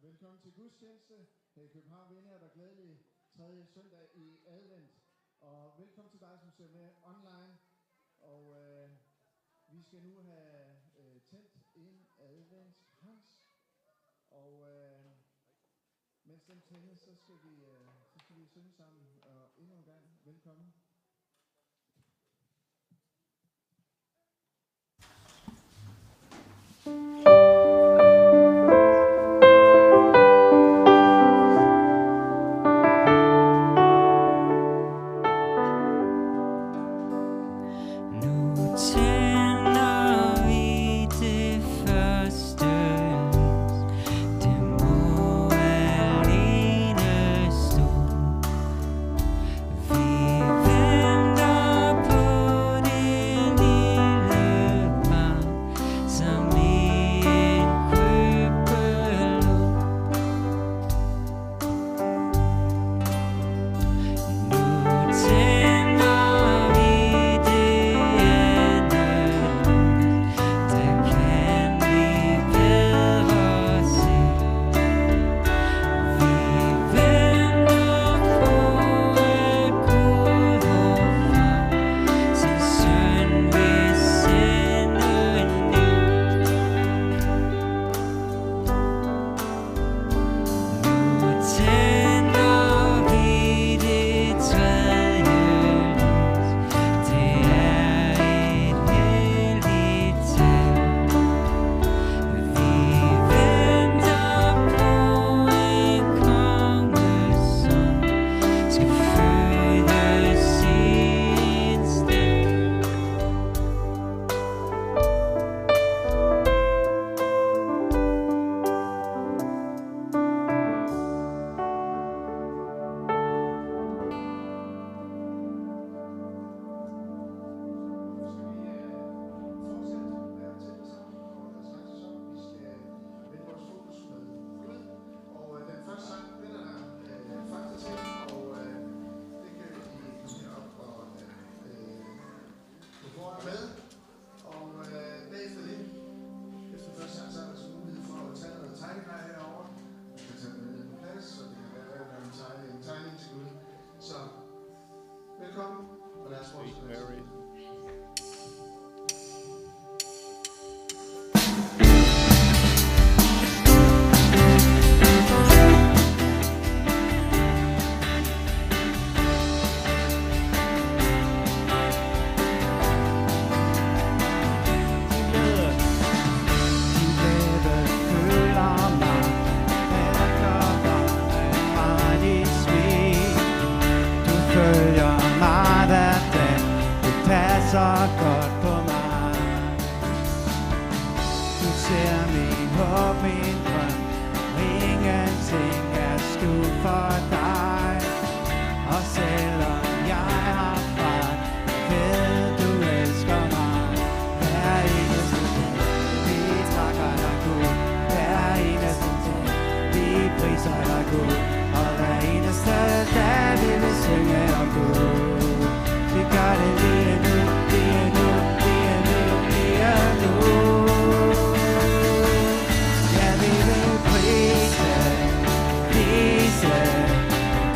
Velkommen til gudstjeneste her i Copenhagen Vineyard og glædelig tredje søndag i advent. Og velkommen til dig, som ser med online. Og vi skal nu have tændt en adventskrans. Og mens den tændes, så skal vi synge sammen. Og endnu en gang, velkommen.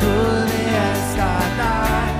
Gud, vi elsker dig.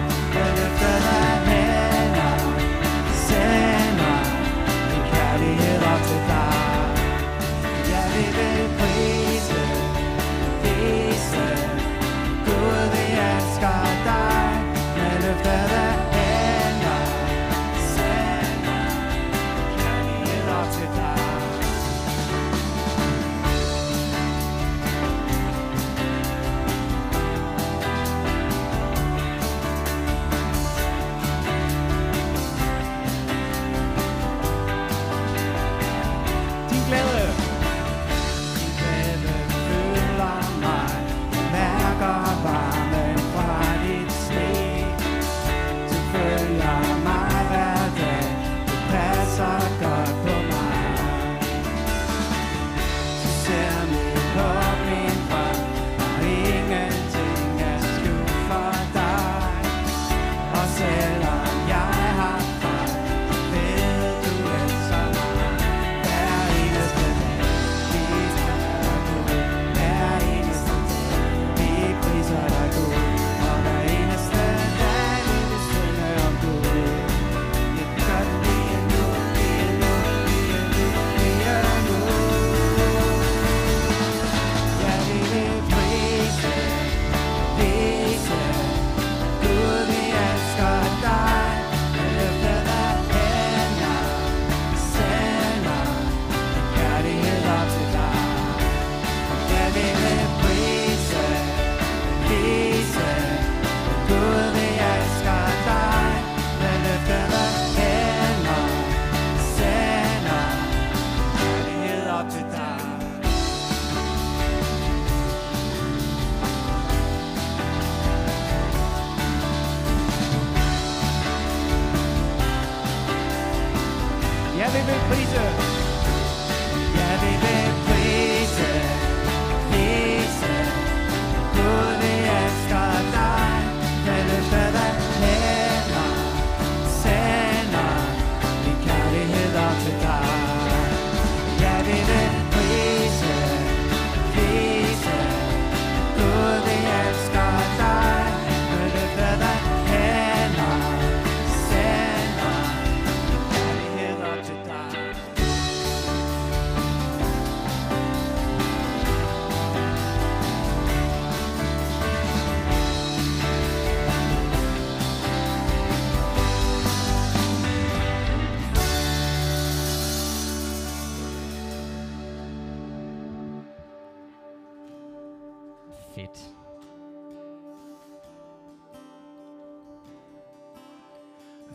Fedt.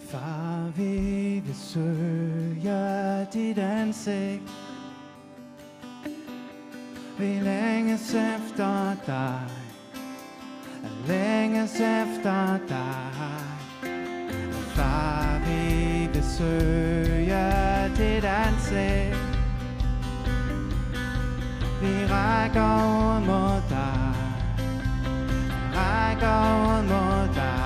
Far, vi besøger dit ansigt. Vi længes efter dig. Længes efter dig. Far, vi besøger dit ansigt. Vi rækker ud mod dig. Rækker ud mod dig.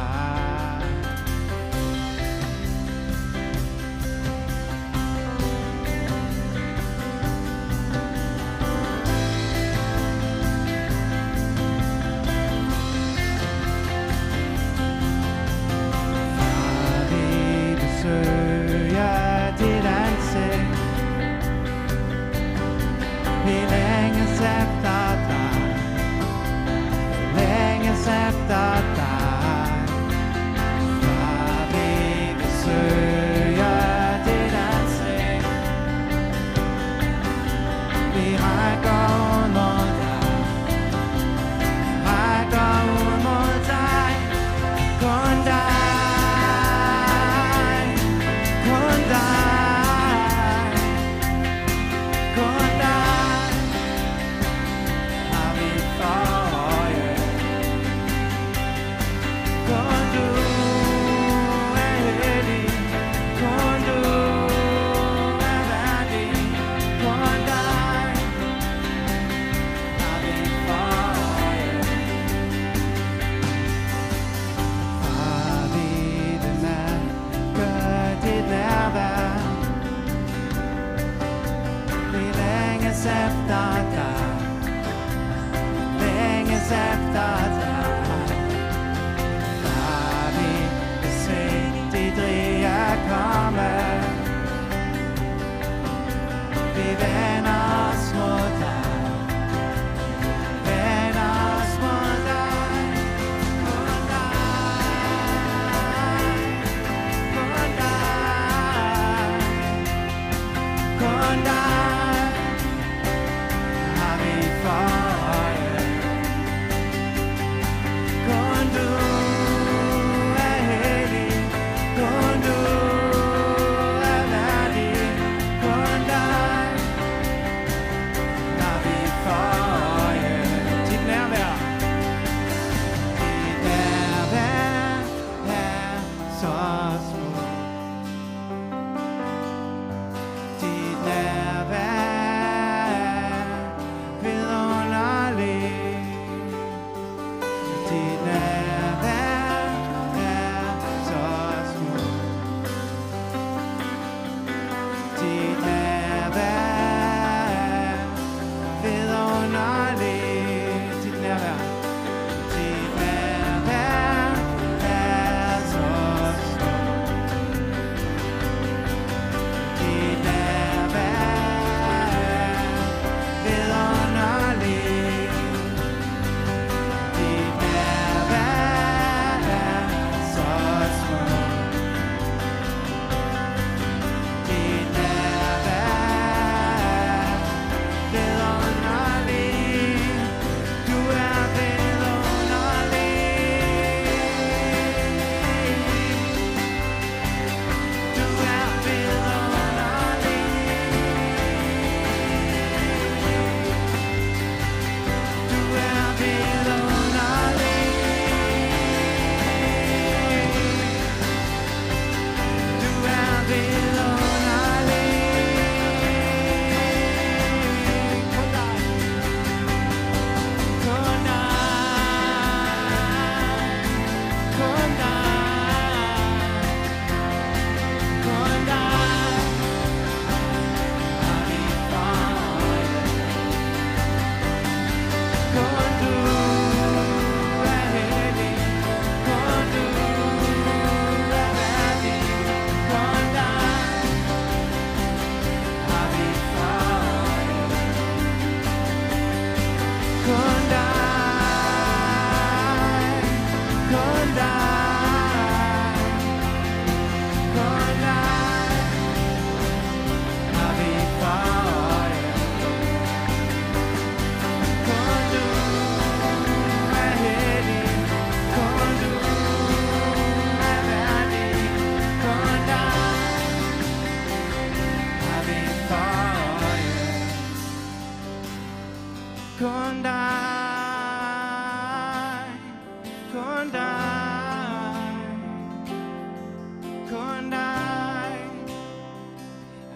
kun dig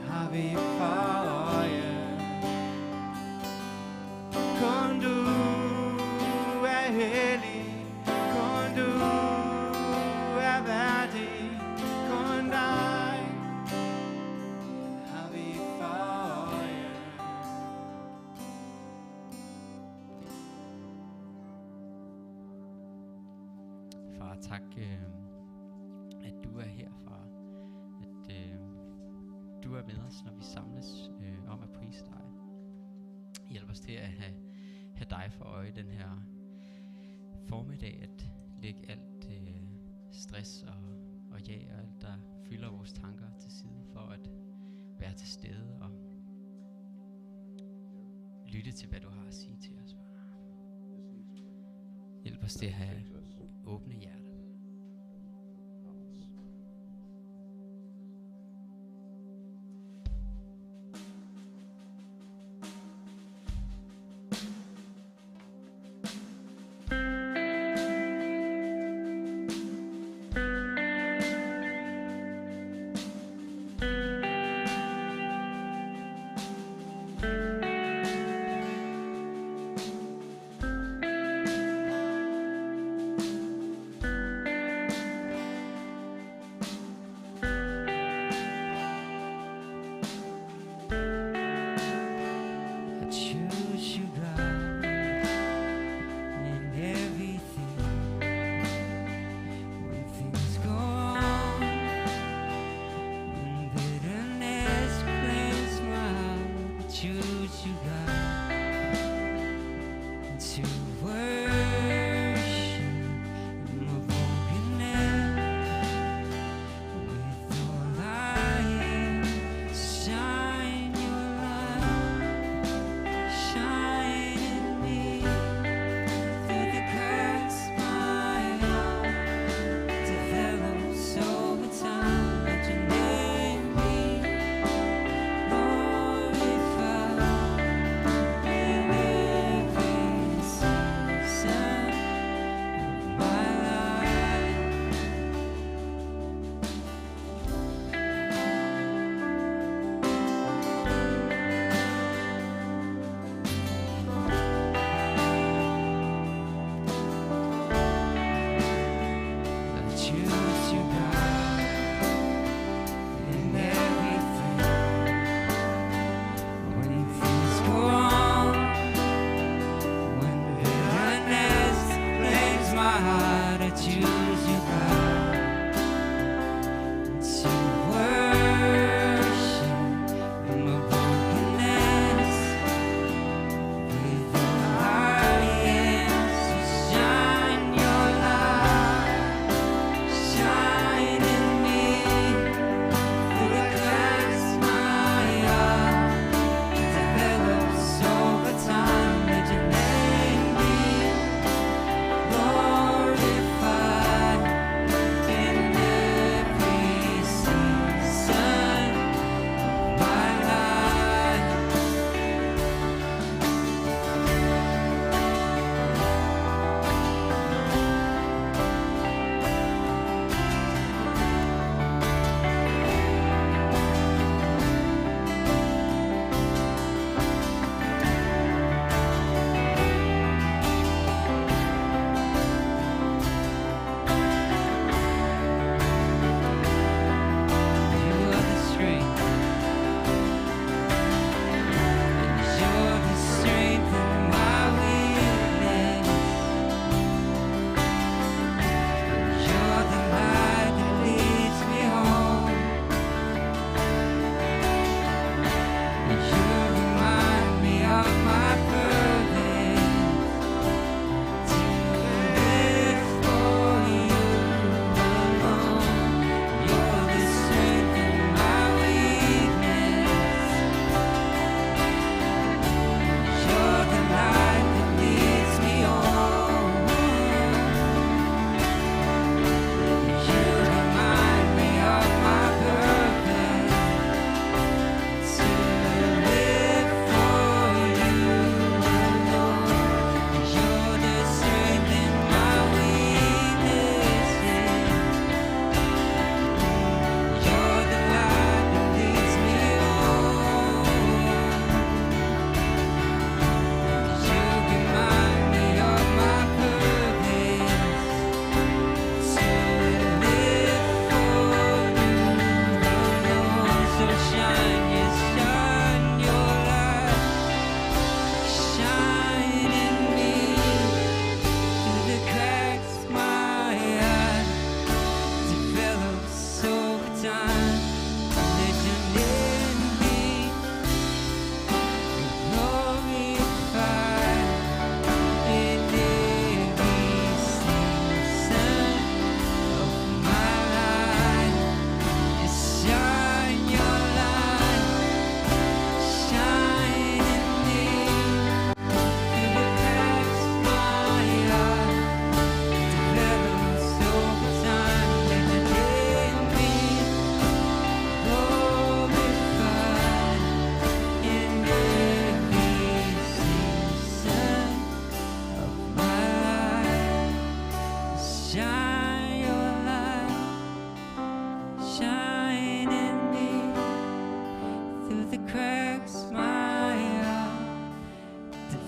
har vi for øje. Kun du er hellig, kun du er værdig, kun dig har vi for øje. Far, tak, at du er her, far. At du er med os, når vi samles om at prise dig. Hjælp os til at have dig for øje den her formiddag, at lægge alt stress og ja og alt, der fylder vores tanker til side, for at være til stede og lytte til, hvad du har at sige til os, far. Hjælp os til at have åbne hjerter.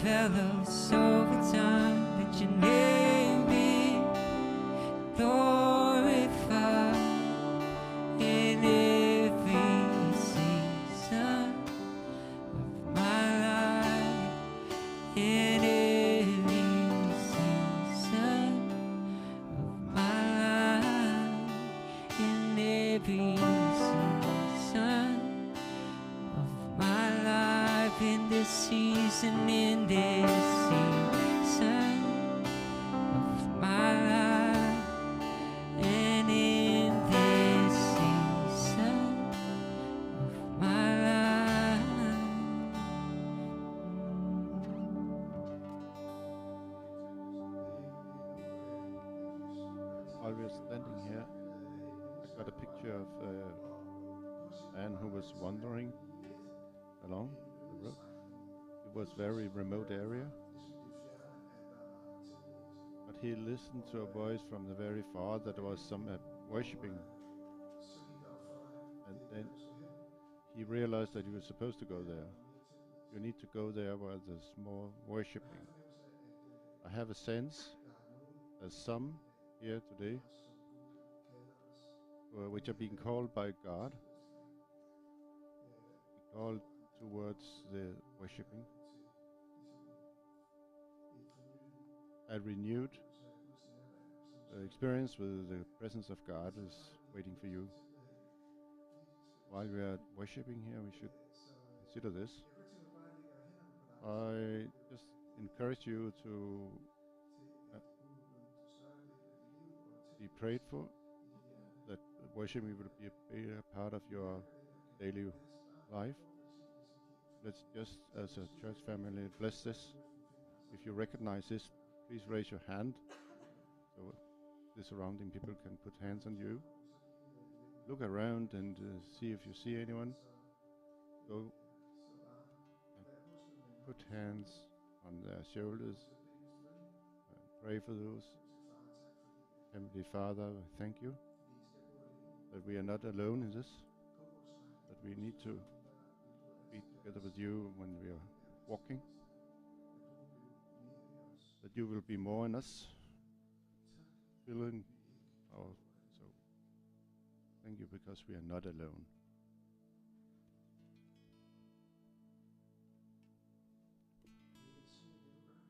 develops over time. Let your name be glorified in every season of my life, in every season of my life, in every season of my life, in this season, in this season of my life, and in this season of my life. While we are standing here, I got a picture of a man who was wandering along the road. It was very remote area, but he listened to a voice from the very far that was some worshipping, and then he realized that he was supposed to go there. You need to go there where there's more worshipping. I have a sense there's some here today which are being called by God, called towards the worshipping. A renewed experience with the presence of God is waiting for you. While we are worshipping here, we should consider this. I just encourage you to be prayed for, that worshiping will be a part of your daily life. Let's just, as a church family, bless this. If you recognize this, please raise your hand so the surrounding people can put hands on you. Look around and see if you see anyone. Go and put hands on their shoulders and pray for those. Heavenly Father, thank you that we are not alone in this, that we need to be together with you when we are walking, that you will be more in us, filling our soul. Thank you because we are not alone.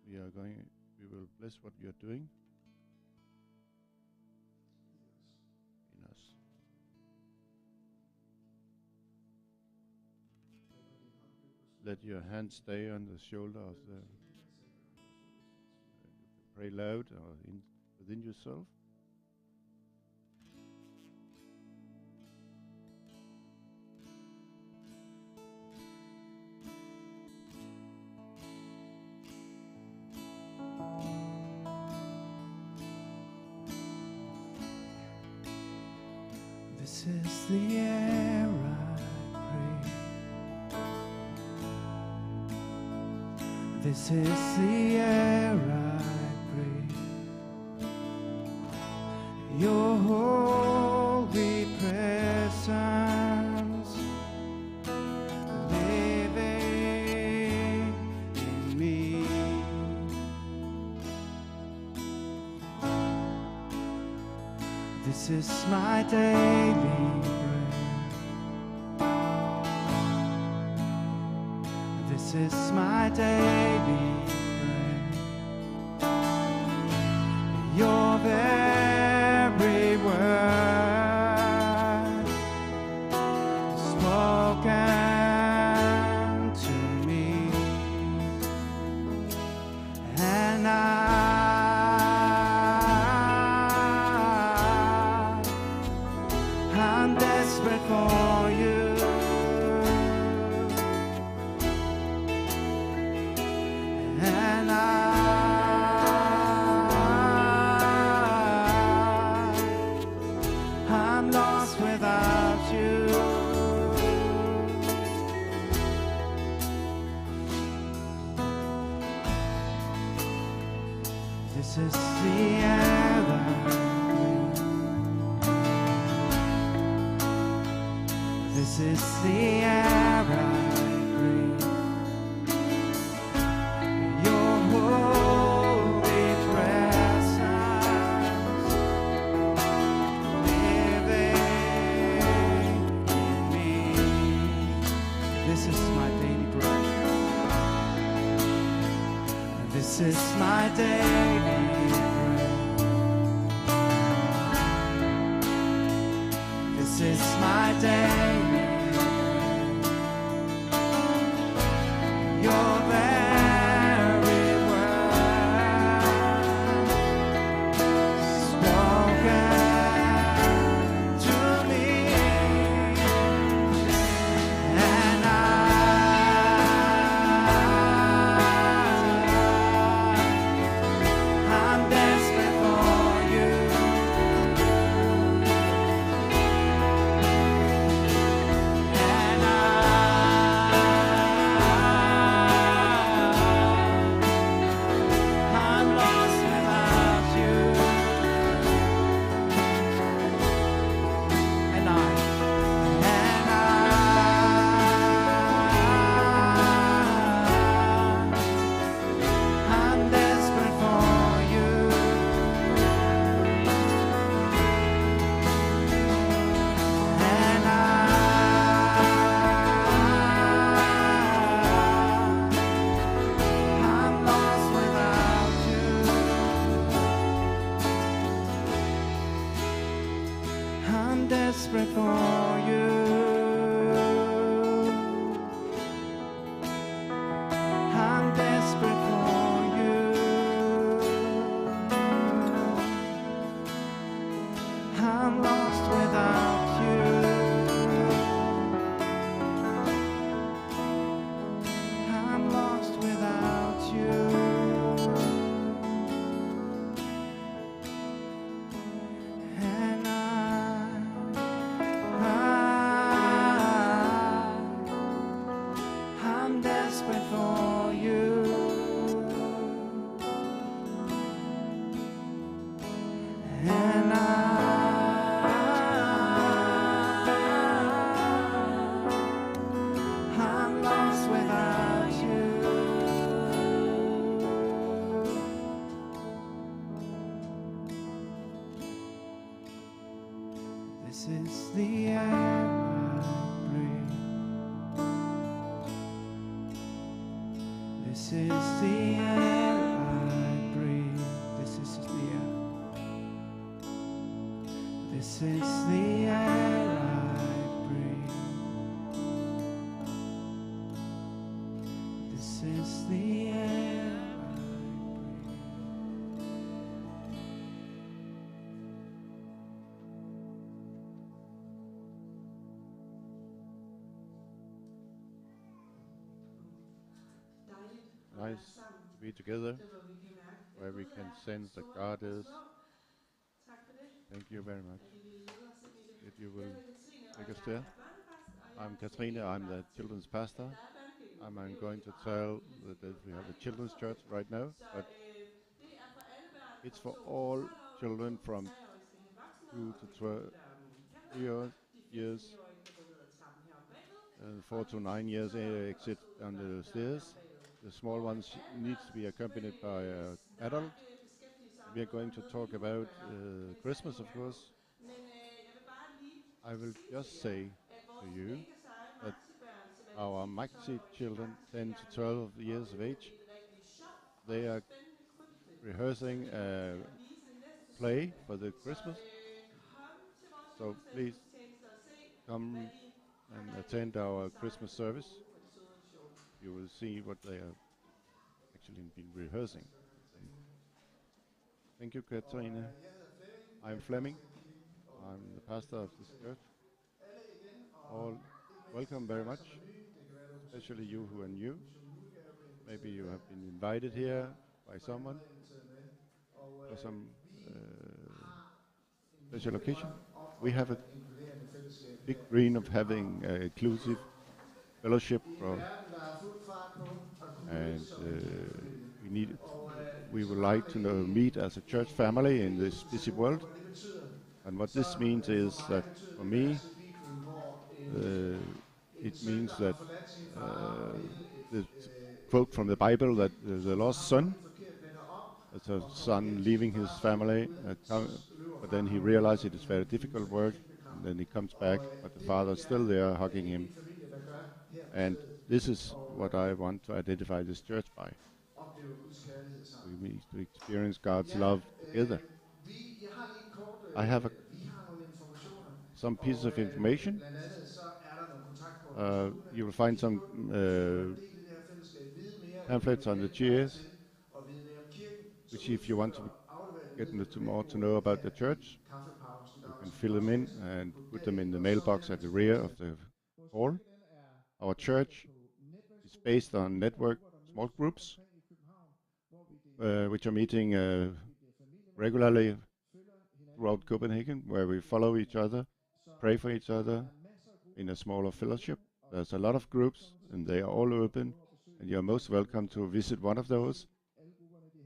We will bless what you are doing in us. Let your hand stay on the shoulder of the. Pray loud or within yourself. This is the air I breathe. This is the air I breathe. Your holy presence living in me. This is my daily bread. This is my daily bread. Your very word spoken to me, and I'm desperate for you. And I'm lost without you. This is the air I breathe. This is the air I breathe. This is my daily bread. This is my daily bread. Your very word spoken to me, and I'm desperate for you, and I'm lost without you, and I'm desperate for you, and I'm lost without you. I'm desperate for you. I'm desperate for you. I'm lost without you. I'm lost without you. And I'm desperate for you. And I'm lost without you. This is the air I breathe. This is the air I breathe. This is the air. This is the air I breathe. This is the air I breathe. Dejligt at Nice være sammen. to be together, Det hvor vi kan mærke, at where we Gud can er sense that stor God og is. smuk. Tak for det, Thank you very much. at I ville lede os ind i det. If you Jeg will hedder Katrine, take og us jeg there. er børnepræst, og jeg I'm skal Katrine, lige I'm the forklare children's til, pastor. at der er børnekirke nu. I'm Det er jo going ikke to bare tell en lille that we figur, have der a er en children's stor church figur. right now, Så but det er for alle børn it's fra for 2 all til 12 år. children 2 from til 3 år skal have 2 voksenmad, og to det kan 12 de, der kan det. De 4 years, til 9-årige kan gå ned ad trappen herom bagved. 4 to 9 years exit on the stairs. The small Og ones alle needs børn to be skal accompanied by selvfølgelig an snakke, adult. beskæftige sig We are med going to noget talk med about jul at gøre. Men Christmas, især of ingen af course. jer. Men jeg vil bare lige I will sige just til say jer, at to vores you mega seje that maxibørn, som er our de 10 til maxi 12 årige, children, faktisk er 10 i to gang 12 med years at of øve age, et rigtig sjovt they og are spændende krybbeklip. rehearsing Som de a kommer til at vise næste play søndag. for the Så Christmas. kom til vores So please juleselskabstjeneste og se, hvad come de har and gang i. attend De our seje, Christmas de service. gode og de søde og de sjove. You will see what they have actually been rehearsing. Thank you, Katrine. Jeg hedder Flemming. I'm Fleming. I'm the pastor of this church. Alle igen, og All ikke mindst welcome jer, very som much, er nye. Det kan være, du er especially you who are new. julegave på en Maybe hotel you der. have been invited here by someone Inviteret med. Og for some vi har en special kæmpe occasion. drøm om We at have a have et inkluderende fællesskab big her. dream of having inclusive fellowship, I en for, verden, der er fuld fart på at kunne and mødes som en familie. we need. Og We would like to meet as a church family in this busy world. hvad det betyder. And what this means is that for me, it means that the quote from the Bible that the lost son, it's a son leaving his family, but then he realizes it is very difficult work, and then he comes back, but the father is still there hugging him. And this is what I want to identify this church by. opleve Guds kærlighed sammen. We meet to experience God's love together. Jeg har lige kort, I have vi har nogle informationer. some pieces of information. Blandt andet så er der nogle kontaktkort. You will find some pamphlets on the chairs, which if you want to get more to know about the church, you can fill them in and put them in the mailbox at the rear of the hall. Our church is based on network small groups, which are meeting regularly throughout Copenhagen, where we follow each other, pray for each other in a smaller fellowship. There's a lot of groups, and they are all open, and you're most welcome to visit one of those.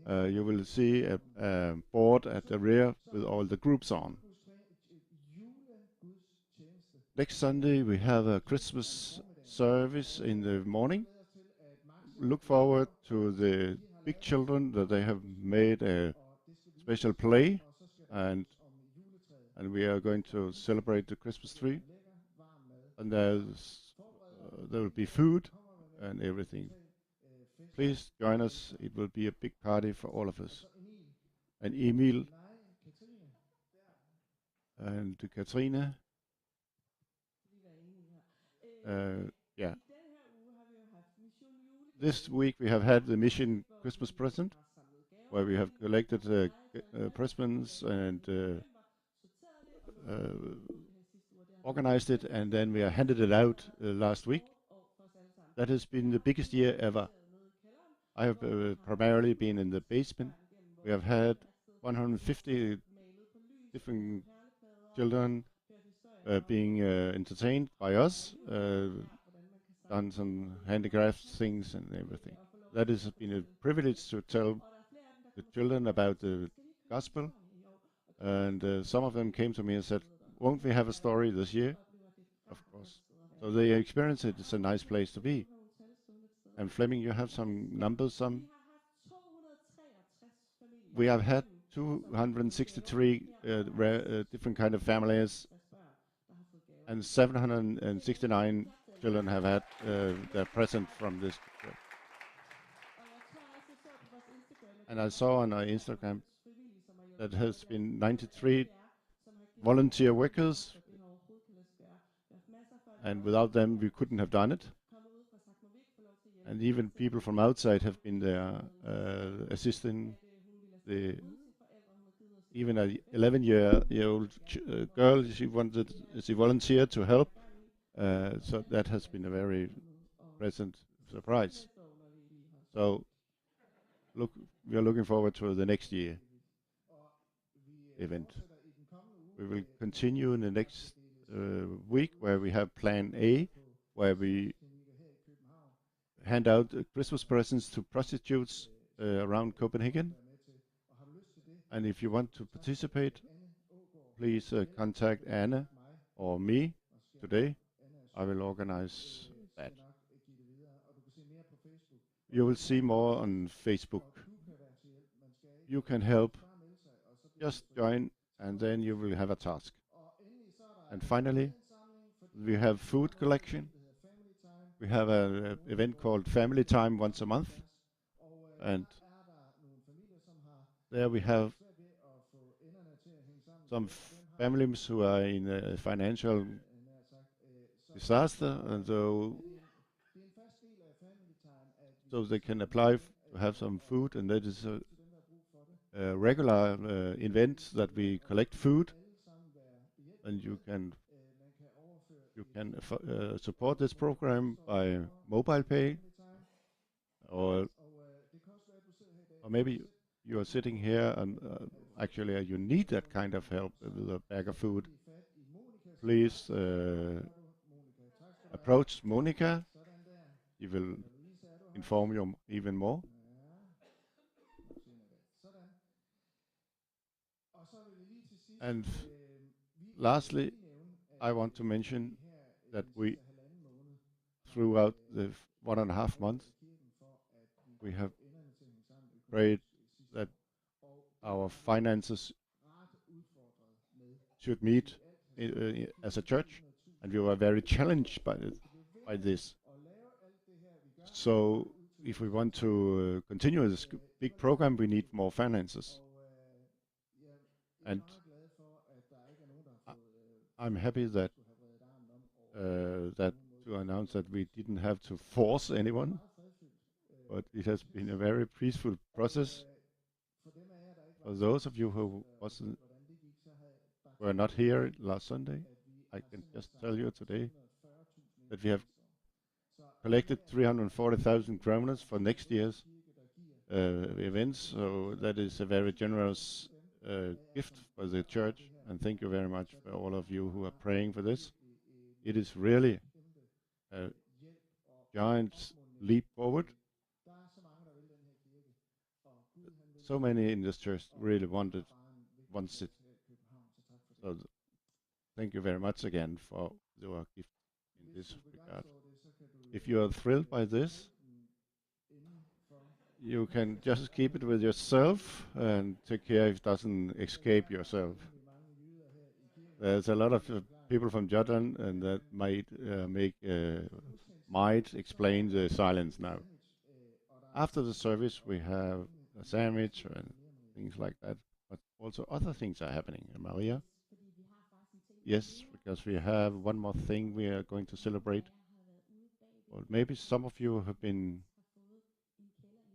You will see a board at the rear with all the groups on. Next Sunday we have a Christmas service in the morning. Look forward to the big children that they have made a special play, and we are going to celebrate the Christmas tree. And there will be food and everything. Please join us. It will be a big party for all of us. And Emil and Katrine. Yeah. This week we have had the Mission Christmas present, where we have collected presents and organized it, and then we handed it out last week. That has been the biggest year ever. I have primarily been in the basement. We have had 150 different children being entertained by us, done some handicraft things and everything. That has been a privilege to tell the children about the gospel. And some of them came to me and said, "Won't we have a story this year?" Of course. So they experience it. It's a nice place to be. And Flemming, you have some numbers? We have had 263 different kind of families, and 769 children have had their present from this. And I saw on our Instagram that has been 93 volunteer workers, and without them we couldn't have done it. And even people from outside have been there assisting. Even an 11-year-old girl, she volunteered to help. So that has been a very pleasant surprise. So we are looking forward to the next year event. We will continue in the next week, where we have Plan A, where we hand out Christmas presents to prostitutes around Copenhagen. And if you want to participate, please contact Anna or me today. I will organize that. You will see more on Facebook. You can help. Just join, and then you will have a task. And finally, we have food collection. We have an event called Family Time once a month, and there we have some families who are in a financial disaster, and so they can apply to have some food, and that is a regular event that we collect food, and you can support this program by mobile pay, or maybe you are sitting here and actually you need that kind of help with a bag of food. Please approach Monica. She will inform you even more. And lastly, I want to mention that we, throughout the 1.5 months, we have prayed that our finances should meet as a church, and we were very challenged by this. So if we want to continue this big program, we need more finances. And I'm happy that to announce that we didn't have to force anyone, but it has been a very peaceful process. For those of you who were not here last Sunday, I can just tell you today that we have collected 340,000 kroner for next year's events. So that is a very generous gift for the church. And thank you very much for all of you who are praying for this. It is really a giant leap forward. So many in this church really wants it. So thank you very much again for your gift in this regard. If you are thrilled by this, you can just keep it with yourself and take care it doesn't escape yourself. There's a lot of people from Jutland, and that might explain the silence now. After the service, we have a sandwich and things like that, but also other things are happening. Maria? Yes, because we have one more thing we are going to celebrate. Well, maybe some of you have been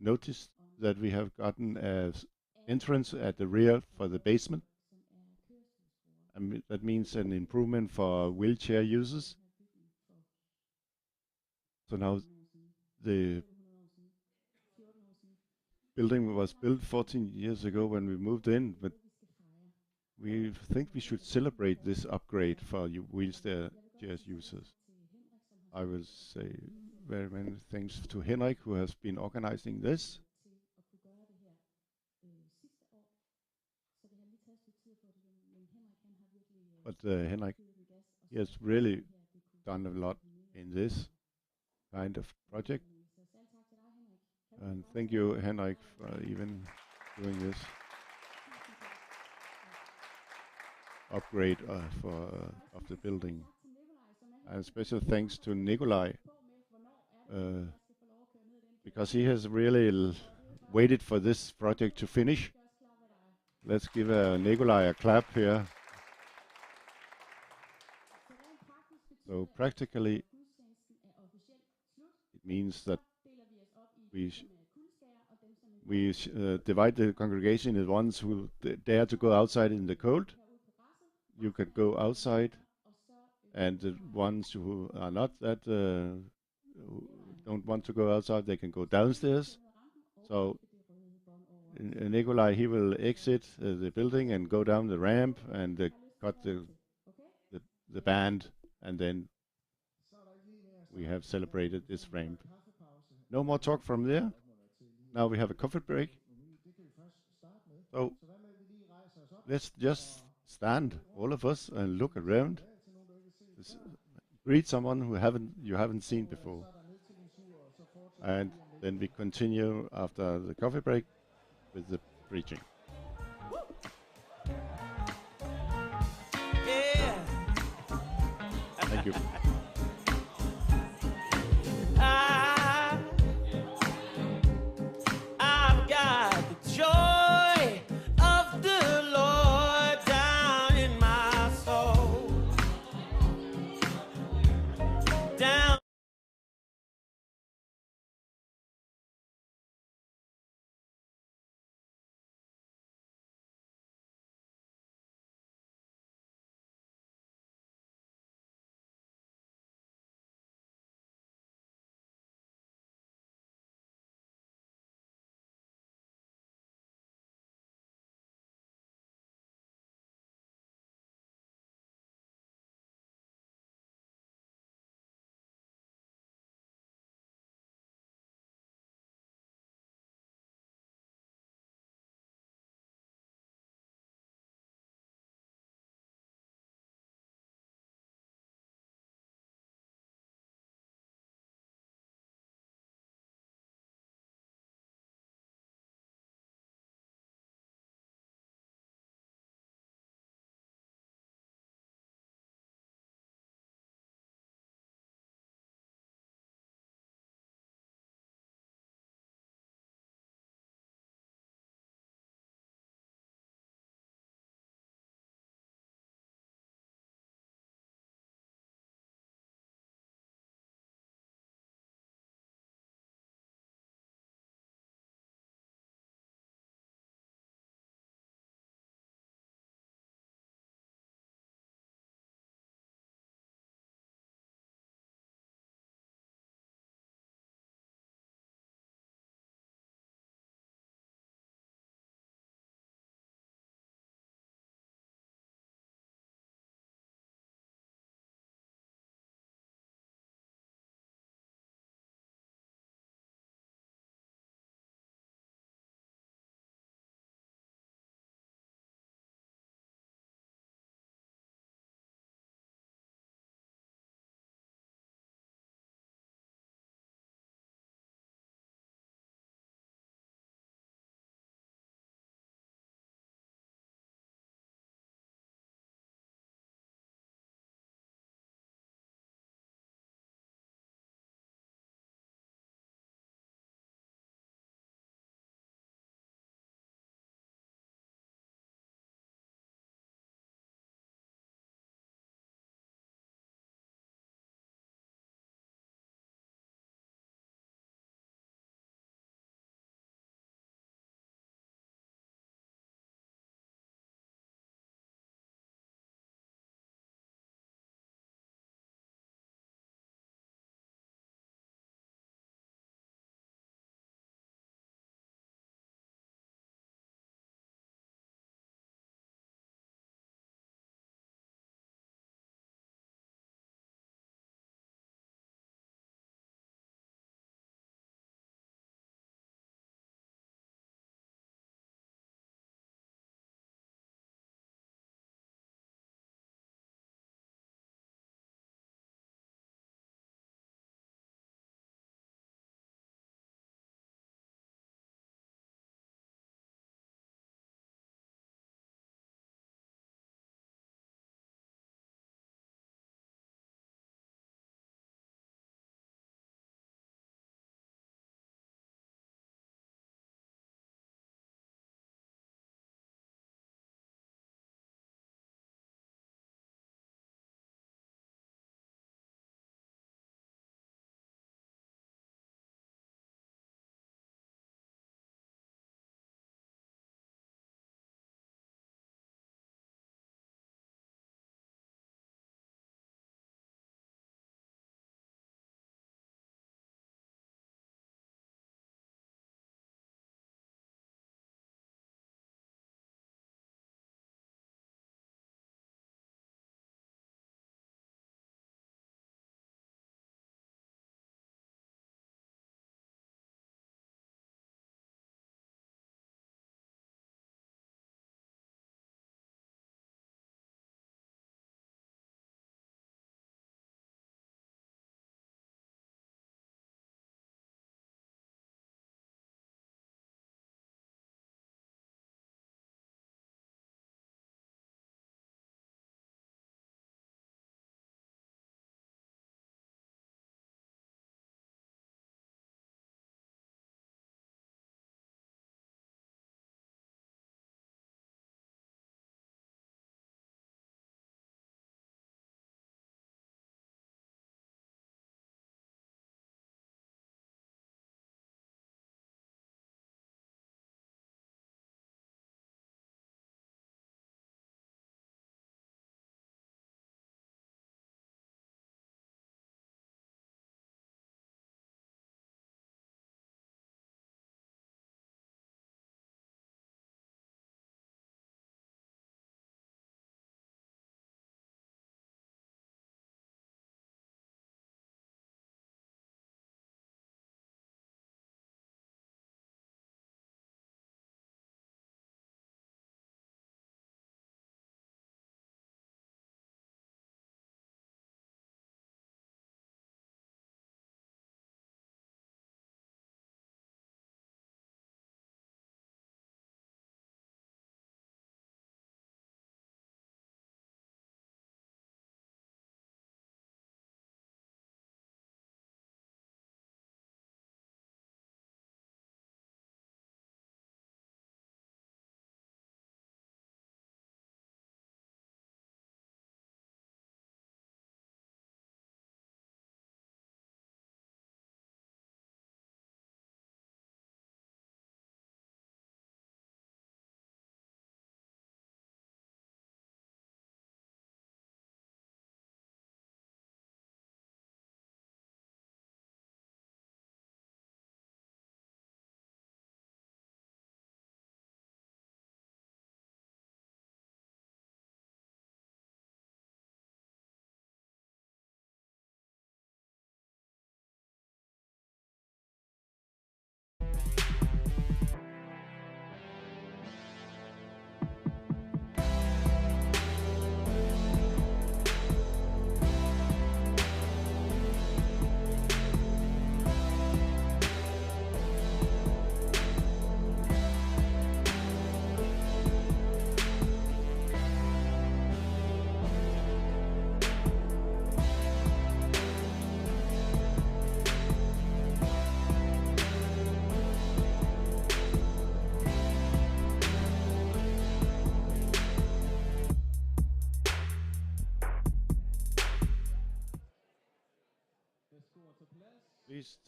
noticed that we have gotten an entrance at the rear for the basement. That means an improvement for wheelchair users. So now the building was built 14 years ago when we moved in, but we think we should celebrate this upgrade for wheelchair users. I will say very many thanks to Henrik, who has been organizing this. But Henrik, he has really done a lot in this kind of project. And thank you, Henrik, for even doing this upgrade of the building. And special thanks to Nikolai, because he has really waited for this project to finish. Let's give Nikolai a clap here. So practically, it means that we divide the congregation in ones who dare to go outside in the cold. You can go outside, and the ones who are not that who don't want to go outside, they can go downstairs. So Nikolai, he will exit the building and go down the ramp and cut the band, and then we have celebrated this ramp. No more talk from there. Now we have a coffee break. So let's just stand, all of us, and look around. Greet someone who you haven't seen before. And then we continue after the coffee break with the preaching. Yeah. Thank you. I've got the joy of the Lord down in my soul. Down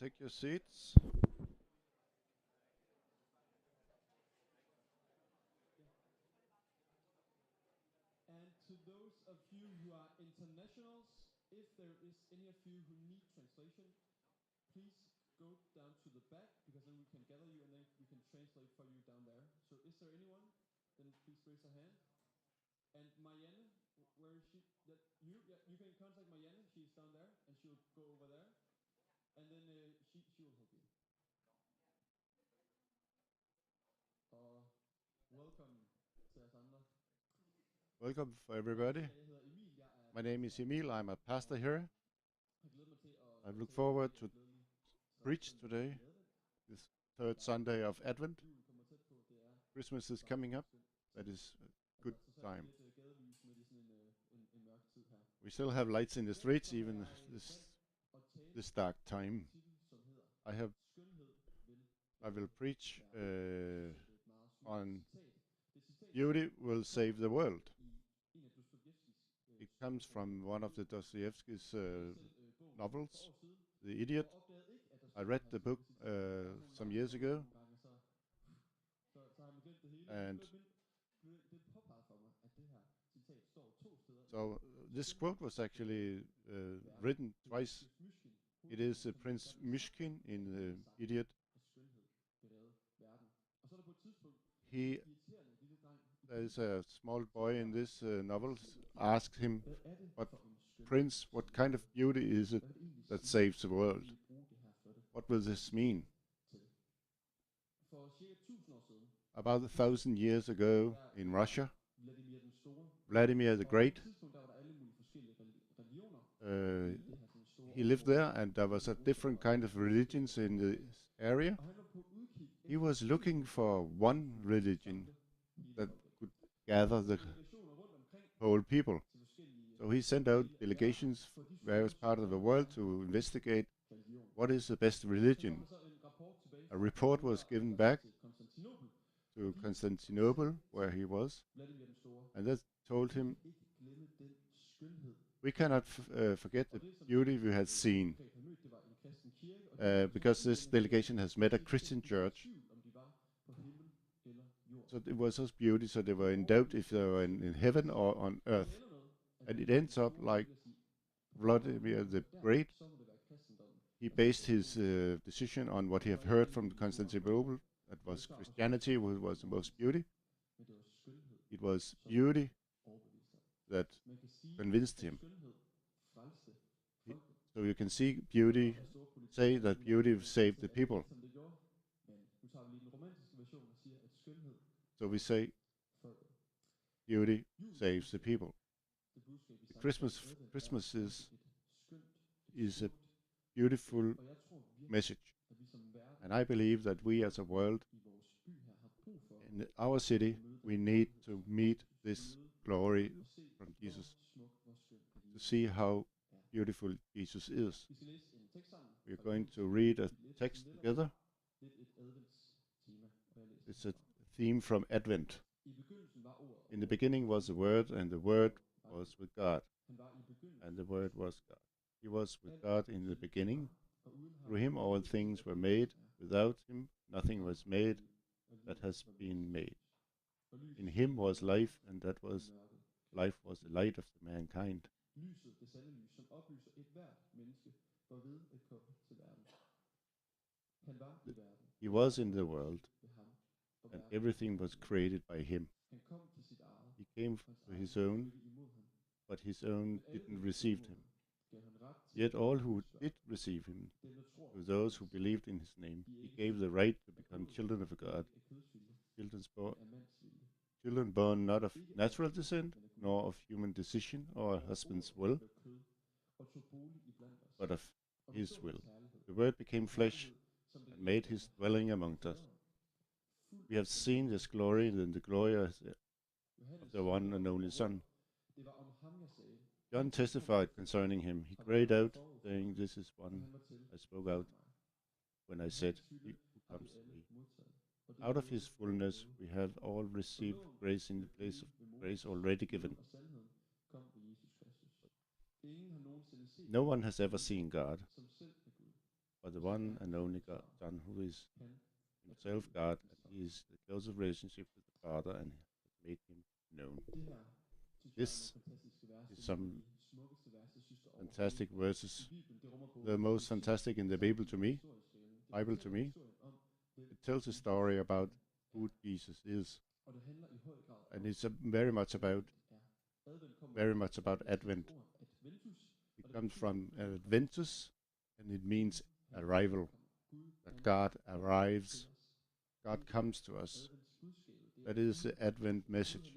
take your seats. And to those of you who are internationals, if there is any of you who need translation, please go down to the back, because then we can gather you and then we can translate for you down there. So is there anyone? Then please raise a hand. And Marianne, where is she? That you? Yeah, you can contact Marianne. She's down there, and she'll go over there. And then she will help you. Welcome til os andre. Welcome for everybody. Jeg hedder Emil. Jeg er My name is Emil. I'm a pastor here. Jeg glæder mig til at I look tale forward om to glædelig preach trængsel today, i advent. this third Sunday of Advent. Julen kommer tæt på. Det er Christmas is bare coming up. skønt. That is a good Så satte vi time. lidt gadelys midt i sådan en mørk tid her. We still have lights in the streets even Jeg this valgt at tale this dark time. titel, som hedder I have Skønhed vil I will preach være. Det er et meget smukt on citat. Det er et citat beauty will save the world. i en af Dostojevskijs It comes from one of the Dostoevsky's bogen novels, for år siden, The Idiot. og opdagede ikke, at der I stod read det the her book citat. Der er nogle some gange, years ago, nogle gange, så har man glemt det hele. and Blev det påpeget for mig, at det her citat står 2 steder. so this quote was actually written twice. It is Prince Myshkin in The Idiot. He, there is a small boy in this novel, asked him, "But Prince, what kind of beauty is it that saves the world? What will this mean?" For cirka 1000 år siden, About 1,000 years ago in Russia, Vladimir den Store, Vladimir the og på Great, et tidspunkt, der var der alle mulige forskellige religioner. uh, Det her sådan store he lived område. there, and there was a different kind of religions in this area. Og han var på udkig He was looking for one religion that could gather the delegationer rundt omkring whole people. til forskellige So he sent out delegations from various parts of the world to investigate religioner. what is the best Så religion. kom der så en rapport tilbage A report was given back til Konstantinopel. to Constantinople, where he was, Vladimir den Store. and that told him, Ikke glemme den skønhed. "We cannot forget the Og det, som beauty we had seen, konkret havde mødt, det var en kristen kirke, og de var because så this indvendige, delegation has met a at de Christian ikke var i church." tvivl, om de var på himmel eller jord. So it was such beauty, so they were in doubt if they were in heaven or on Det earth. ender med, at And it Vladimir ends den up Store like vælger at sige, Vladimir the "Der, Great. så må det være kristendommen." He based his decision on what he had heard from Constantinople. That was Christianity, which was the most beauty. Men det var skønhed, It was beauty overbeviste ham. that Man kan sige, convinced at him. skønhed frelste folket. So you can see beauty, Der står politik, say that beauty saved the som people. som det gjorde. Men nu tager vi lige den romantiske version og siger, at skønhed So we say folket. beauty Jul, saves the people. det budskab, vi Christmas- samtidig advent, Christmas er is- et skønt, is a smukt, Beautiful og jeg tror virkelig, message. at vi som verden And I believe that we as a world i vores by her har brug for in our city, we need to meet this glory at se, from hvor Jesus, smuk, hvor skøn to livet see how beautiful Jesus is. Vi skal læse en tekst sammen. We're fra going to Johannes read a kapitel 1, text som netop together. lidt et adventstema, og jeg læser. It's a theme from Advent. I begyndelsen var ordet, og In the beginning was the Word, and the Word was with God, han var i begyndelsen, and the Word was God. He was with God in the beginning. og uden ham Through him all things were made. Without him nothing was made that has been made. Og lyset In him was life, and that i was mørket. life was the light of the mankind. Lyset, det sande lys, som oplyser et hvert menneske, var ved at komme til verden. Han var i verden, He was in the world, ved ham, og and verden. everything was created by him. Han kom til sit eget, He came og hans to egne his own, tog ikke imod ham. but his own Men alle, didn't der tog receive imod him. ham, gav han ret til Yet at all blive who Guds børn. did receive him, Dem, der tror, to those who believed in his name, he gave the right to become children of God, af kødsvilje, children's born, af mandsvilje, children born not of natural descent, nor of human decision or a husband's will, blev kød, og tog bolig iblandt os. but of Og vi his så will. hans herlighed, The Word became flesh herlighed, som den and made eneste his af dwelling amongst us. faderen, fuld We have af seen this glory, and the glory of Johannes the one sagde and only om Son. ordet, det var om ham, jeg sagde. John testified concerning him. He cried out, saying, "This is Og one han var til I spoke out mig. when I said, He who Har vi comes to alle me." modtaget. Og det Out of nåde, his der er fullness gået. we have all For received loven grace in the blev place of givet ved Moses, grace already given. og sandheden kom ved Jesus Kristus. Ingen har nogensinde set No one has ever seen God, som selv er Gud. for the one and only God, Son, who is himself God, and he is the closest relationship with the Father, and has made him known. This is some fantastic verses, the most fantastic in the Bible to me. It tells a story about who Jesus is, and it's very much about Advent. It comes from Adventus, and it means arrival. That God arrives, God comes to us. That is the Advent message.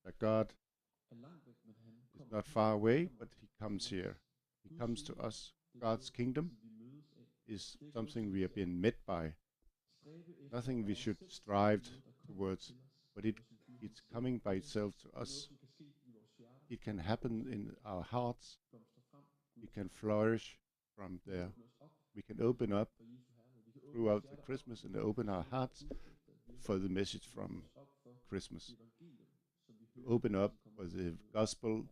That God is not far away, but he comes here. He comes to us. God's kingdom is something we have been met by. Nothing we should strive towards, but it's coming by itself to us. It can happen in our hearts. It can flourish from there. We can open up throughout the Christmas and open our hearts for the message from Christmas. To open up for the gospel.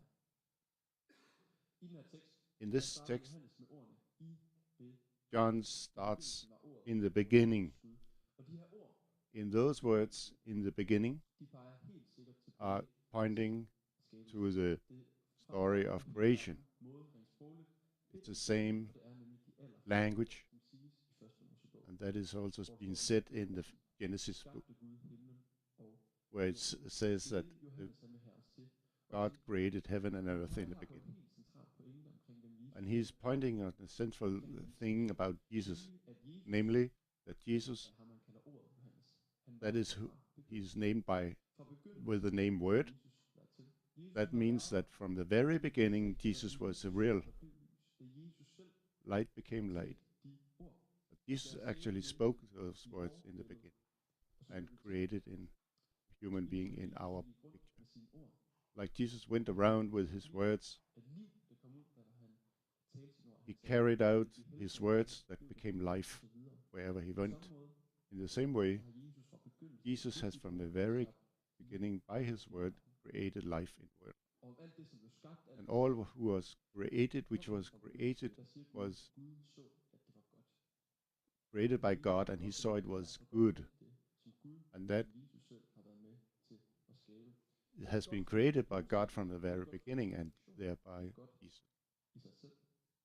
In this text, John starts in the beginning. In those words, in the beginning, are pointing to the story of creation. It's the same language, and that is also being said in the Genesis book, where it says that God created heaven and earth in the beginning. And he's pointing at the central thing about Jesus, namely that Jesus, that is who he's named by, with the name Word. That means that from the very beginning, Jesus was a real. Light became light. But Jesus actually spoke those words in the beginning and created a human being in our picture. Like Jesus went around with his words, he carried out his words that became life wherever he went. In the same way, Jesus has from the very beginning, by his word, created life in the world. And all who was created, which was created by God, and he saw it was good. And that it has been created by God from the very beginning, and thereby Jesus.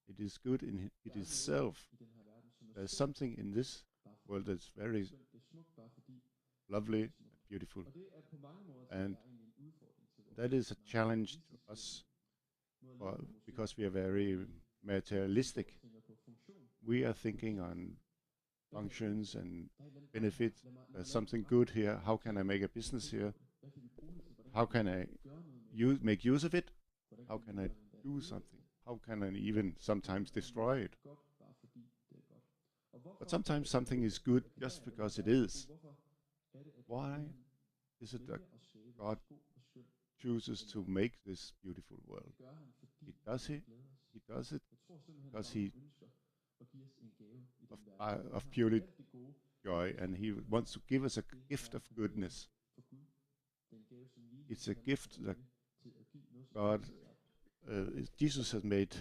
It is good in it itself. There's something in this world that's very lovely and beautiful. And that is a challenge to us, because we are very materialistic. We are thinking on functions and benefits. There's something good here. How can I make a business here? How can I make use of it? How can I do something? How can I even sometimes destroy it? But sometimes something is good just because it is. Why is it that God chooses to make this beautiful world? He does it because he of purely joy, and he wants to give us a gift of goodness. It's a gift that God, Jesus has made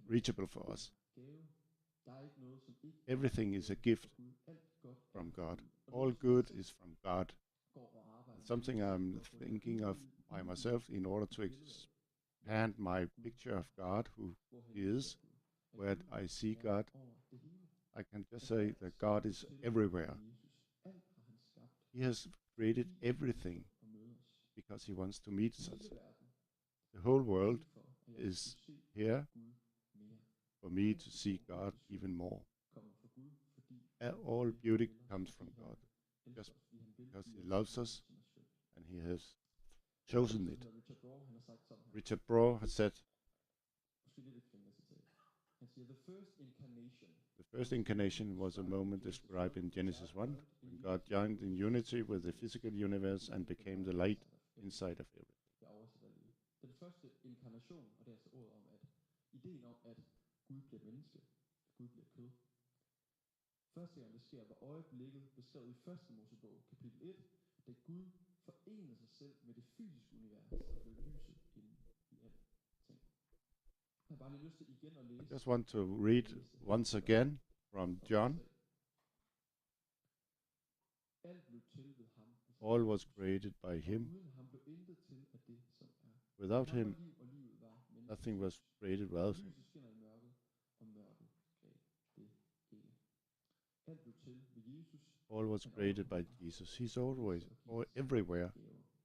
reachable for us. Everything is a gift from God. All good is from God. It's something I'm thinking of by myself in order to expand my picture of God, who he is, where I see God. I can just say that God is everywhere. He has created everything because he wants to meet us. The whole world is here for me to see God even more. All beauty comes from God, just because he loves us and he has chosen it. Richard Rohr has said, the first incarnation was a moment described in Genesis 1, when God joined in unity with the physical universe and became the light inside of everything. Den første inkarnation, og det er altså ordet om, at ideen om, at Gud bliver menneske, at Gud bliver kød. Første gang det sker, var øjeblikket beskrevet i første Mosebog, kapitel 1, da Gud forenede sig selv med det fysiske univers og blev lyset inde i alt ting. Jeg har bare lige lyst til igen at læse. I just want to read once again from John. Alt blev til ved ham. All was created by him. Uden ham blev intet til af det, som er. Without Han var him, liv, og livet var mennesket. nothing was created without him. Lyset skinner i mørket, og mørket greb det ikke. Alt blev til ved Jesus. All was created by Jesus. He's always, or everywhere.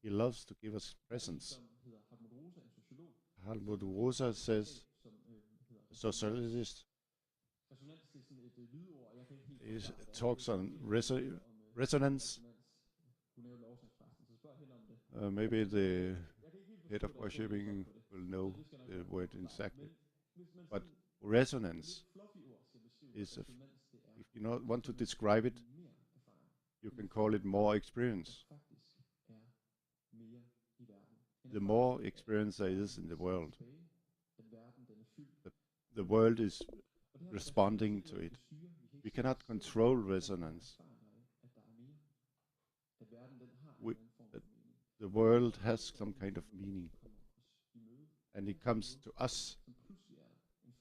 He loves to give us presents. Som hedder Hartmut Rosa, en sociolog, Hartmut Rosa says, som hedder sociologist, resonans, det er sådan et lydord, og jeg kan ikke helt he forklare det. talks on resonance. Hun nævnte lovsangspræsten, så spørg hende om det. Maybe the Jeg kan ikke helt head of forstå det, worshiping på det. will know Så det skal jeg nok the gøre. word exactly. Men hvis man But sådan resonance lidt fluffy ord skal beskrive, is hvad a resonans det er, if you not want to describe it, mere erfaring, you can call it more experience. faktisk er mere i verden. The more experience there is in the world, Tilbage, at verden den er fyldt. the world is Og det har responding to it. We cannot control resonance. We- The world has some kind of meaning, and it comes to us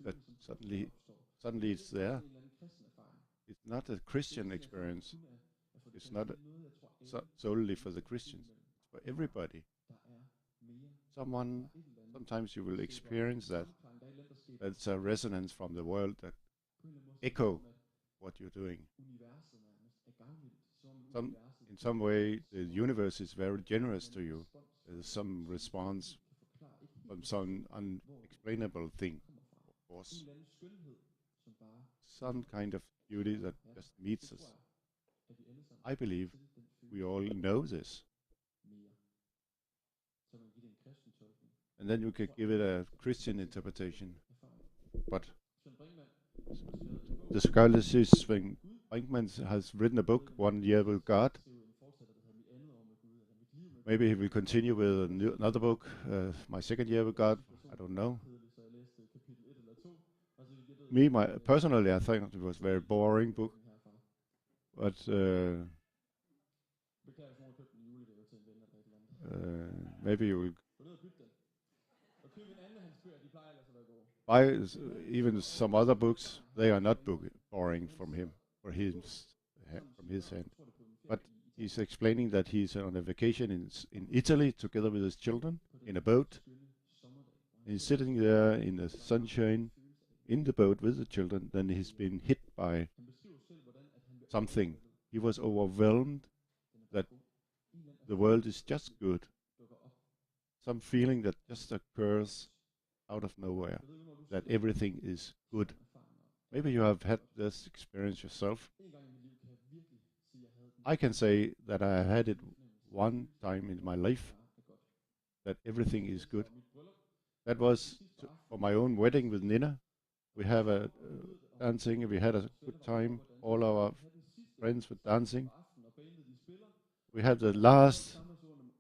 that suddenly it's there. It's not a Christian experience. It's not solely for the Christians. It's for everybody. Sometimes you will experience that. That's a resonance from the world that echo what you're doing. In some way, the universe is very generous to you. There's some response from some unexplainable thing, of course. Some kind of beauty that just meets us. I believe we all know this. And then you could give it a Christian interpretation. But the scholarist Sven Brinkmann has written a book, 1 Year with God. Maybe he will continue with another book, My Second Year with God. I don't know. Personally, I think it was a very boring book. But maybe you will buy even some other books. They are not boring from him, from his hand. But he's explaining that he's on a vacation in Italy together with his children in a boat. And he's sitting there in the sunshine in the boat with the children. Then he's been hit by something. He was overwhelmed that the world is just good. Some feeling that just occurs out of nowhere, that everything is good. Maybe you have had this experience yourself. I can say that I had it one time in my life, that everything is good. That was for my own wedding with Nina. We have a dancing, we had a good time. All our friends were dancing. We had the last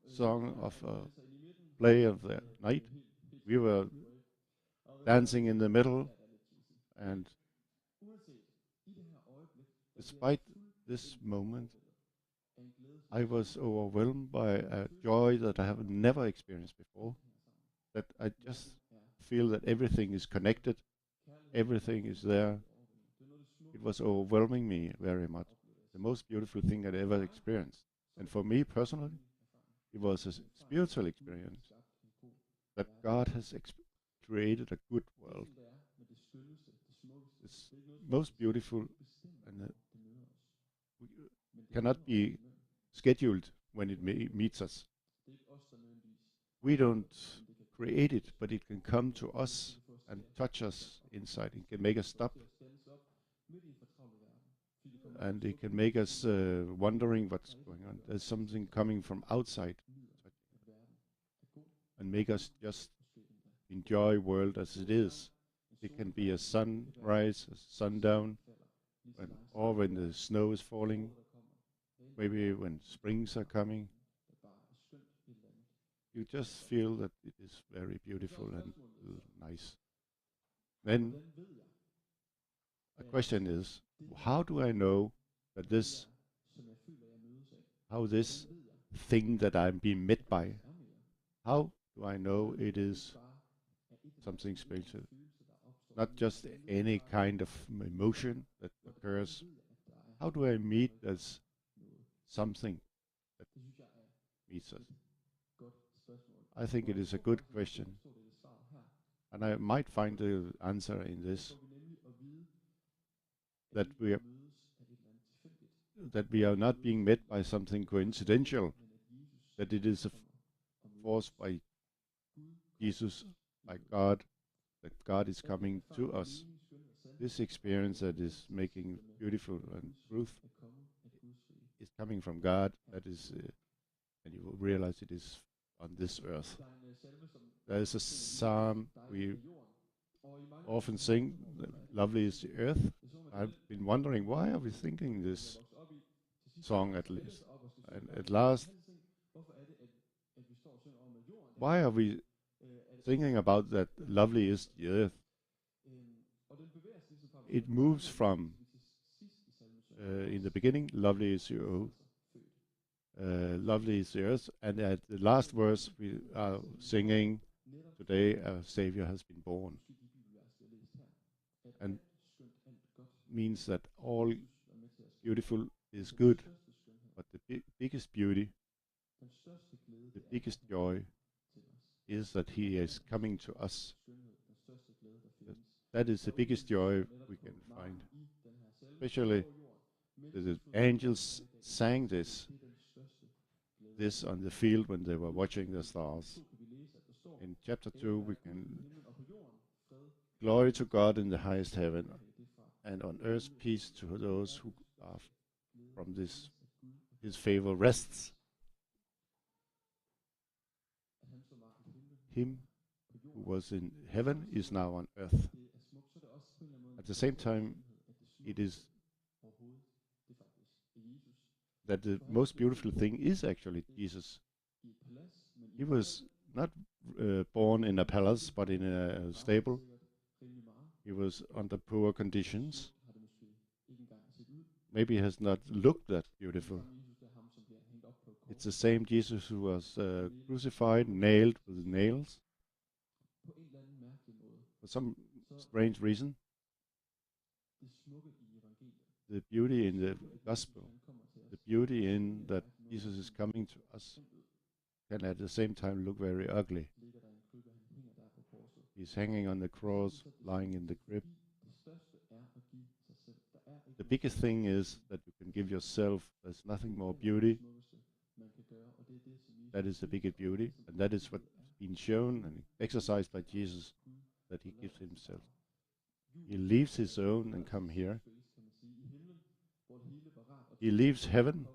song of play of the night. We were dancing in the middle, and despite this moment, I was overwhelmed by a joy that I have never experienced before. That I just feel that everything is connected, everything is there. It was overwhelming me very much. The most beautiful thing I'd ever experienced. And for me personally, it was a spiritual experience that God has created a good world. It's most beautiful, and cannot be scheduled when it meets us. We don't create it, but it can come to us and touch us inside. It can make us stop, and it can make us wondering what's going on. There's something coming from outside and make us just enjoy world as it is. It can be a sunrise, a sundown, or when the snow is falling, maybe when springs are coming. You just feel that it is very beautiful and nice. Then the question is, how do I know that this thing that I'm being met by, how do I know it is something special? not just any kind of emotion that occurs. How do I meet as something that meets us? I think it is a good question, and I might find the answer in this, that we are not being met by something coincidental, that it is a force by Jesus, by God, that God is coming to us. This experience that is making beautiful and truth is coming from God. That is, and you will realize it is on this earth. There is a psalm we often sing, "Lovely is the earth." I've been wondering, why are we thinking this song at least? And at last, why are we thinking about that lovely is the earth? It moves from, in the beginning, lovely is the earth, lovely is the earth, and at the last verse we are singing, today a Savior has been born. And means that all beautiful is good, but the biggest beauty, the biggest joy is that He is coming to us. That is the biggest joy we can find. Especially the angels sang this on the field when they were watching the stars. In chapter 2 we can, glory to God in the highest heaven, and on earth peace to those who are from His favor rests. Him who was in heaven is now on earth. At the same time, it is that the most beautiful thing is actually Jesus. He was not born in a palace, but in a stable. He was under poor conditions. Maybe he has not looked that beautiful. It's the same Jesus who was crucified, nailed with nails. For some strange reason, the beauty in the gospel, the beauty in that Jesus is coming to us, can at the same time look very ugly. He's hanging on the cross, lying in the grave. The biggest thing is that you can give yourself. There's nothing more beauty. That is the biggest beauty, and that is what's been shown and exercised by Jesus, that He gives Himself. He leaves His own and come here. He leaves heaven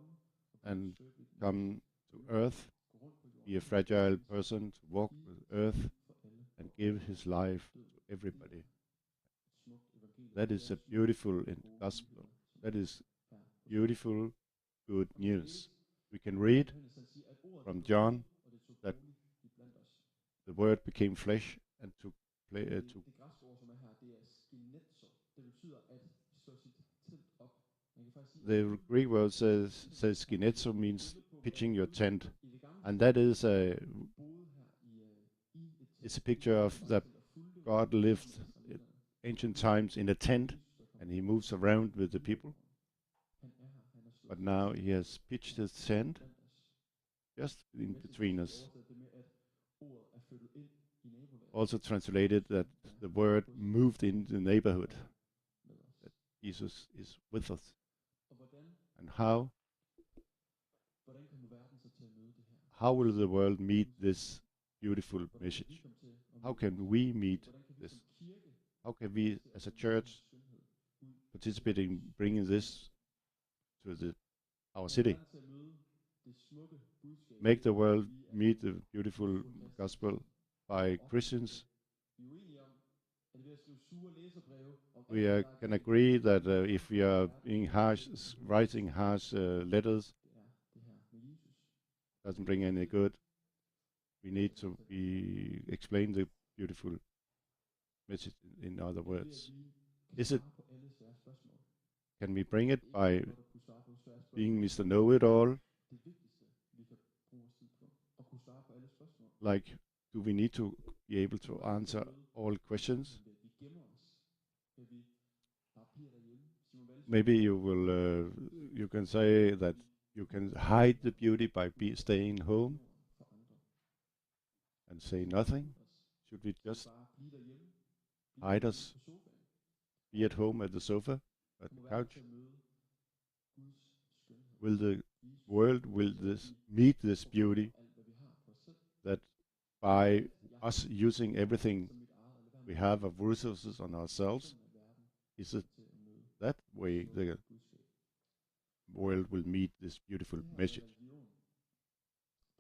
and come to earth, be a fragile person, to walk with earth and give His life to everybody. That is a beautiful in the gospel. That is beautiful, good news. We can read from John that the Word became flesh and took the Greek word says skinetzo, means pitching your tent, and that is it's a picture of that God lived in ancient times in a tent, and He moves around with the people. But now He has pitched His tent just in between us. Also translated that the Word moved in the neighborhood, that Jesus is with us. And how will the world meet this beautiful message? How can we meet this? How can we as a church participate in bringing this to our city? Make the world meet the beautiful gospel by Christians. We can agree that if we are being writing harsh letters, doesn't bring any good. We need to explain the beautiful message in other words. Can we bring it by being Mr. Know-it-all? Like, do we need to be able to answer all questions? maybe you can say that you can hide the beauty by staying home and say nothing. Should we just hide us, be at home at the sofa, at the couch? Will the world meet this beauty that by us using everything we have of resources on ourselves, is it that way the world will meet this beautiful message?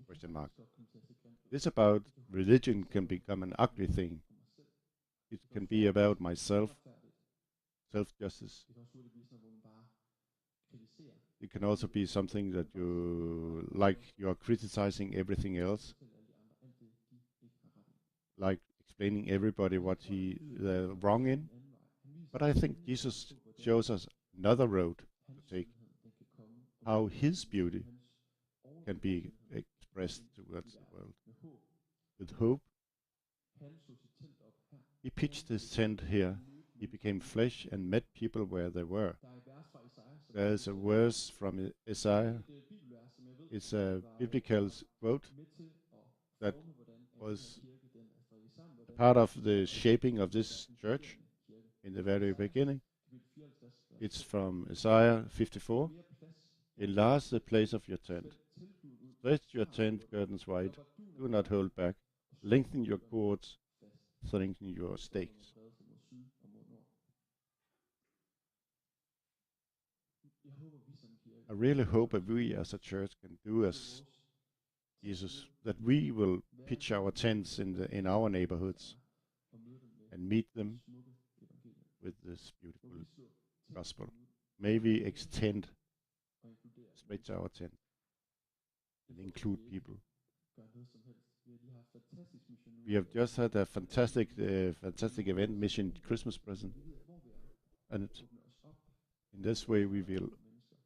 Question mark. This about religion can become an ugly thing. It can be about myself, self-justice. It can also be something that you are criticizing everything else, like explaining everybody what they're wrong in. But I think Jesus shows us another road to take, how his beauty can be expressed towards the world. With hope, he pitched his tent here. He became flesh and met people where they were. There is a verse from Isaiah. It's a biblical quote that was a part of the shaping of this church in the very beginning. It's from Isaiah 54. Enlarge the place of your tent. Stretch your tent curtains wide. Do not hold back. Lengthen your cords. Strengthen your stakes. I really hope that we as a church can do as Jesus, that we will pitch our tents in our neighborhoods and meet them with this beautiful gospel. May we stretch our tent and include people. We have just had a fantastic event, Mission Christmas Present, and in this way we will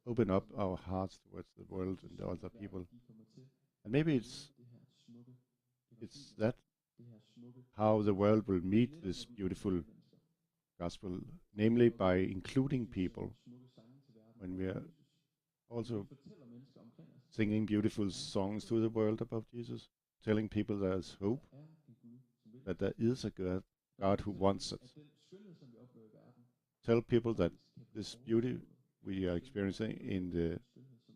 open up our hearts towards the world and the other people. And maybe it's that how the world will meet this beautiful gospel, namely by including people when we are also singing beautiful songs to the world about Jesus, telling people there's hope, that there is a God who wants it. Tell people that this beauty we are experiencing in the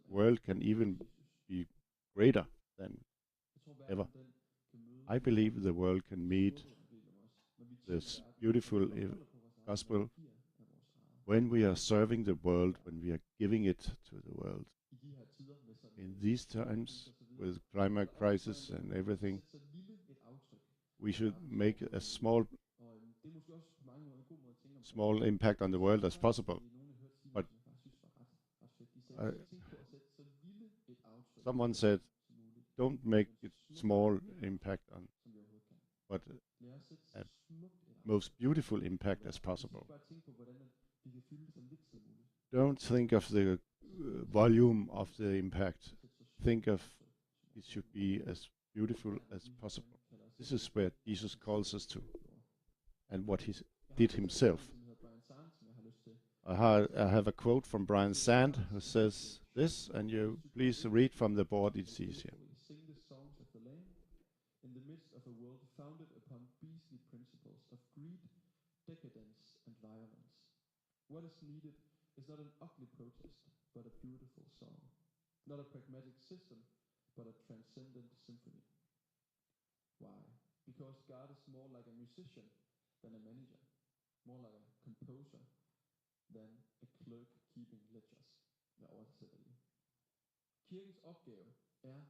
world can even be greater than ever. I believe the world can meet this beautiful gospel when we are serving the world, when we are giving it to the world. In these times, with climate crisis and everything, we should make a small impact on the world as possible. But someone said, don't make it small impact on, but a most beautiful impact as possible. Don't think of the volume of the impact. Think of it should be as beautiful as possible. This is where Jesus calls us to, and what he did himself. I have a quote from Brian Sand who says this, and you please read from the board, it's easier. In the midst of a world founded upon beastly principles of greed, decadence, and violence. What is needed is not an ugly protest, but a beautiful song. Not a pragmatic system, but a transcendent symphony. Why? Because God is more like a musician than a manager, more like a composer than a clerk keeping ledgers. Jeg oversætter lige. Kirkens opgave er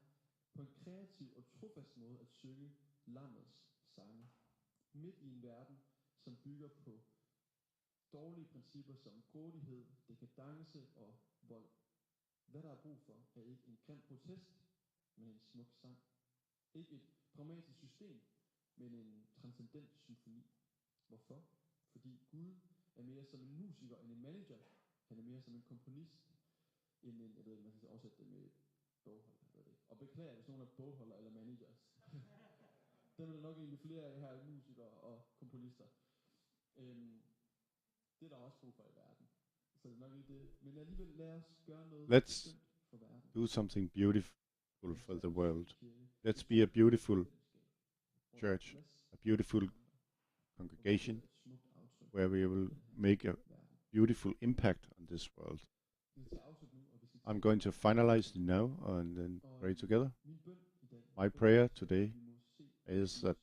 på en kreativ og trofast måde at synge lammets sange. Midt i en verden, som bygger på dårlige principper som grådighed, dekadence og vold. Hvad der er brug for, er ikke en grim protest, men en smuk sang. Ikke et pragmatisk system, men en transcendent symfoni. Hvorfor? Fordi Gud er mere som en musiker end en manager. Han er mere som en komponist end en, jeg ved ikke, man skal oversætte det med bogholder. Jeg ved det ikke. Og beklager, hvis nogen er bogholder eller managers. Dem er der nok egentlig flere af her, musikere og komponister. Det er der også brug for i verden. Så det er nok ikke det. Men alligevel lad os gøre noget Let's bestemt for verden. do something beautiful for the world. Kirke, Let's be a beautiful fællesskab. church, Plads a beautiful til andre. congregation Et smukt aftryk where we will på den her make a verden. beautiful impact on this world. Vi skal til afslut nu, og vi skal I'm going to finalize it now and then pray together. min bøn i dag, My prayer today vi må se is that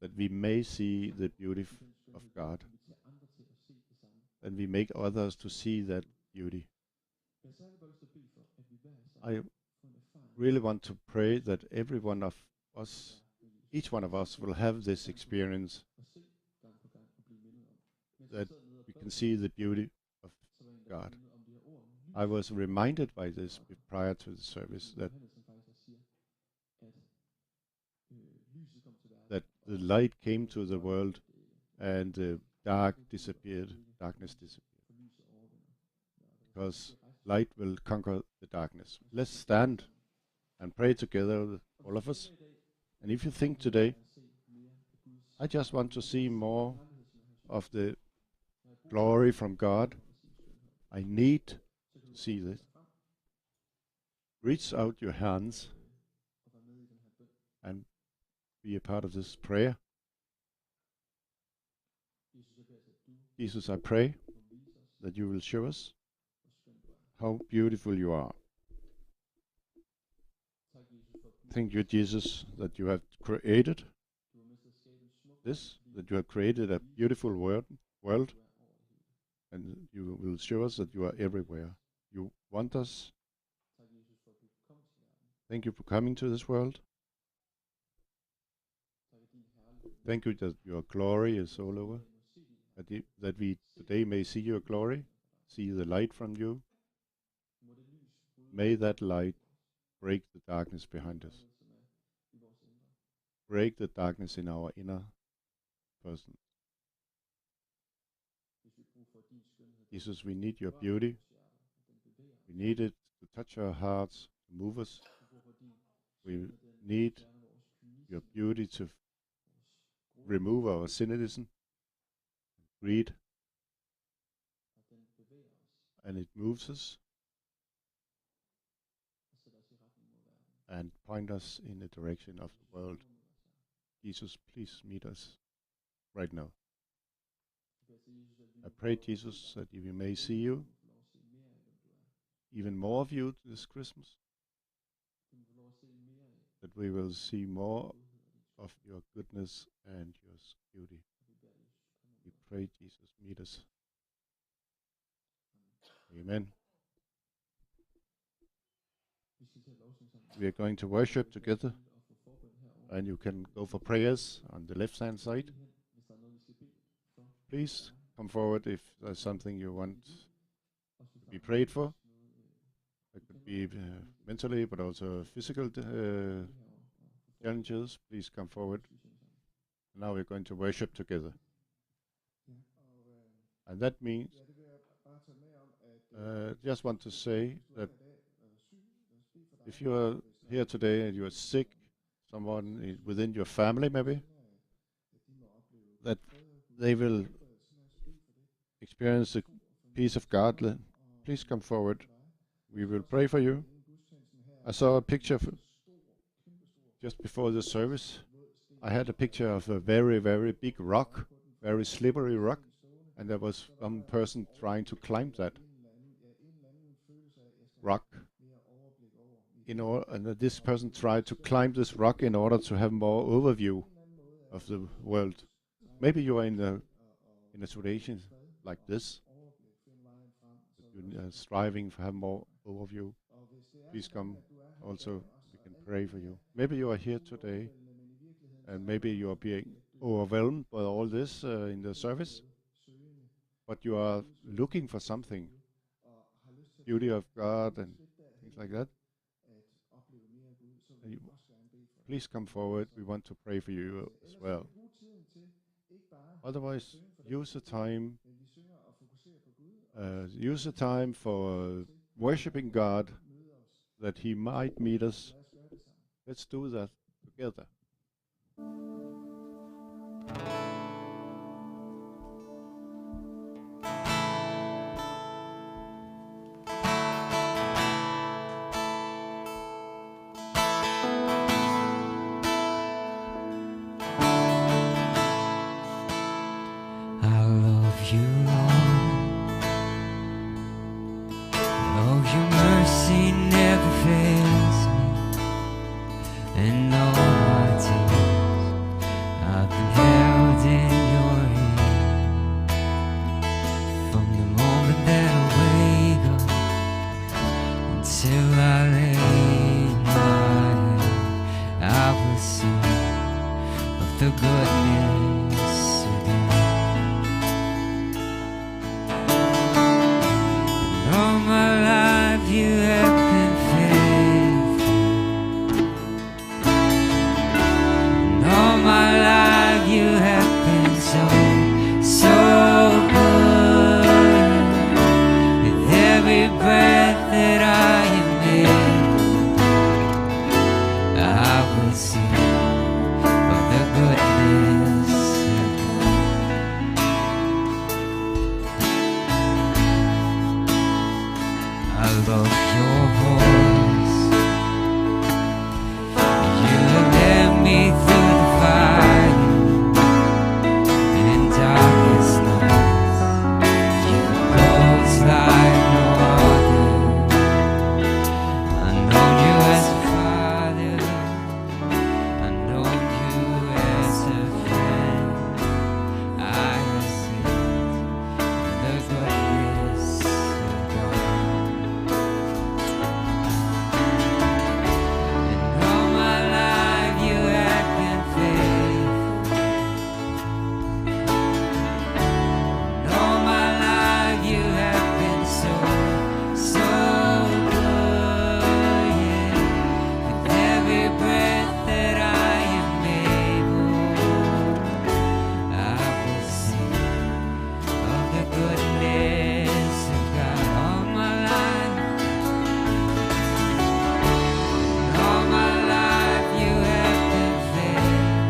skønhed. we may see the beauty Den skønhed, of God, invitere andre til at se det samme. and we make others to see that beauty. Jeg har særligt bare lyst til at bede for, at vi hver især I får en erfaring really want to pray that every one of us, each one of us, will have this experience, og se gang på gang og blive mindet om. Mens that jeg sad nede og we bad, can see the beauty of så var en, der God. blev mindet om de her ord. I was reminded by this prior to the service that Johannes, som faktisk også siger, at lyset kom til verden, that og the light came to the world and the darkness disappeared, for lyset overvinder mørket. because light will conquer the darkness. Let's stand and pray together, all of us. And if you think today, I just want to see more of the glory from God, I need to see this. Reach out your hands and be a part of this prayer. Jesus, I pray that you will show us how beautiful you are. Thank you, Jesus, that you have created this, that you have created a beautiful world, and you will show us that you are everywhere. You want us. Thank you for coming to this world. Thank you that your glory is all over, that we today may see your glory, see the light from you. May that light break the darkness behind us, break the darkness in our inner person. Jesus, we need your beauty. We need it to touch our hearts, to move us. We need your beauty to remove our cynicism, greed, and it moves us and point us in the direction of the world. Jesus, please meet us right now. I pray, Jesus, that we may see you, even more of you this Christmas, that we will see more of your goodness and your beauty. We pray, Jesus, meet us. Amen. We are going to worship together, and you can go for prayers on the left-hand side. Please come forward if there's something you want to be prayed for. It could be mentally, but also physical challenges. Please come forward. Now we're going to worship together. And that means, just want to say that if you are here today and you are sick, someone within your family maybe, that they will experience the peace of God, please come forward. We will pray for you. I saw a picture just before the service. I had a picture of a very, very big rock, very slippery rock, and there was one person trying to climb that rock. And this person tried to climb this rock in order to have more overview of the world. Maybe you are in a situation like this, you're striving to have more overview. Please come. Also, we can pray for you. Maybe you are here today, and maybe you are being overwhelmed by all this in the service, but you are looking for something, beauty of God and things like that. Please come forward. We want to pray for you as well. Otherwise, use the time for worshiping God, that He might meet us. Let's do that together. the goodness of God. And all my life you have been faithful. And all my life you have been so good. With every breath that I am able, I will sing of the goodness of God. I love your voice. You have led me through the fire and in darkest nights. You are close like no other. I know you as a father. I know you as a friend. I have seen the goodness of God. And all my life you have been faithful. And all my life you have been so good. Yeah. With every breath that I am able, I will sing of the goodness of God. All my life, all my life you have been faithful.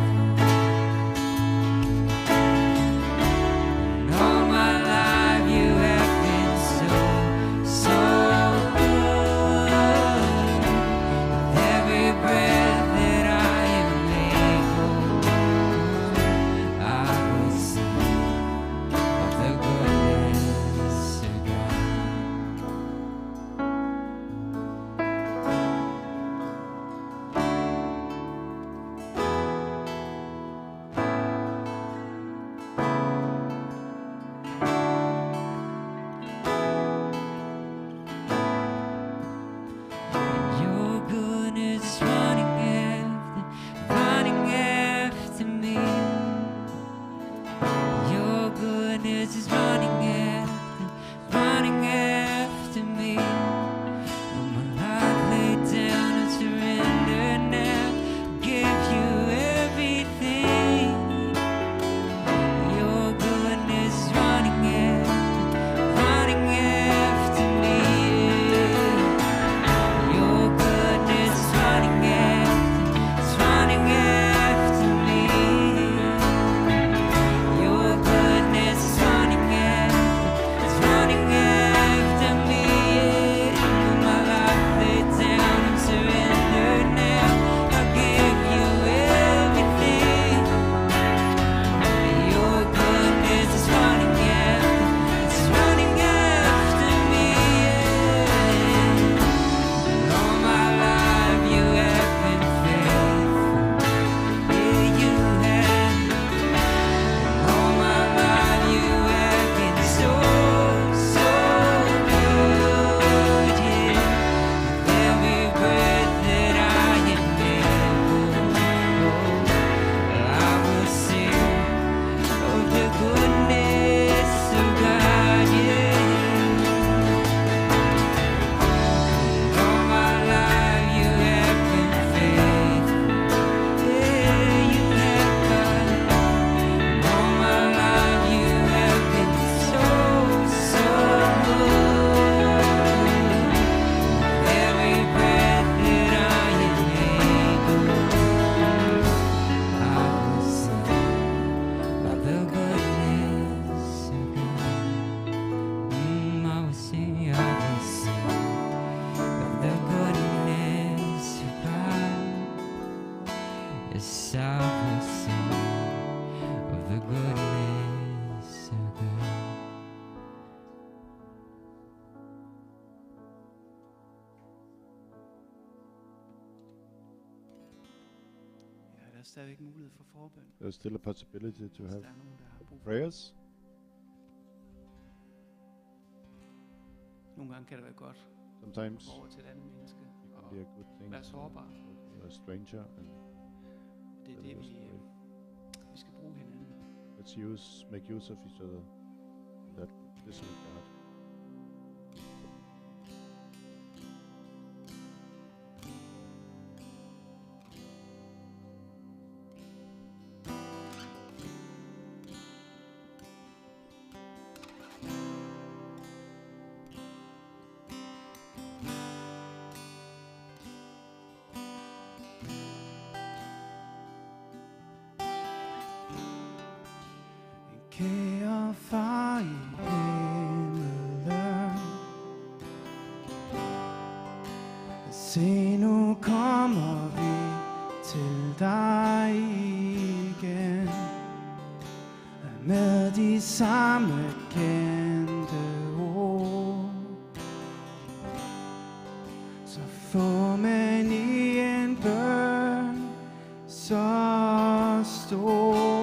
And all my life you have been so good. With every breath that I am able, I will sing of the goodness of God. Your goodness running after me. Your goodness is running after me. All my life laid down and surrender now. Give you everything. Your goodness is running after me. Your goodness is running after me. Your goodness is running after me. All my life laid down and surrendered now. I give you everything. Your goodness is running after me. All my life you have been faithful. Yeah, you have. All my life you have been so good. Yeah, with every breath that I am able, I will sing of the goodness of God. Yeah. All my life you have been faithful. Yeah, you have, God. All my life you have been so good. Every breath that I am able, I will sing of the goodness of God. I will sing of the goodness of God. Yes, I will sing of the goodness of God. Ja, der er stadigvæk mulighed for forbøn. There's still a possibility to Hvis have der er nogen, der har brug for. prayers. Nogle gange kan det være godt at Sometimes gå over til et andet menneske it can og be a good thing være to sårbar. go to a stranger and Det er tell det, your vi story. let's make use of each other in that this regard. Kære far i himlen, se nu kommer vi til dig igen, med de samme kendte ord, så får man i en bøn så stor.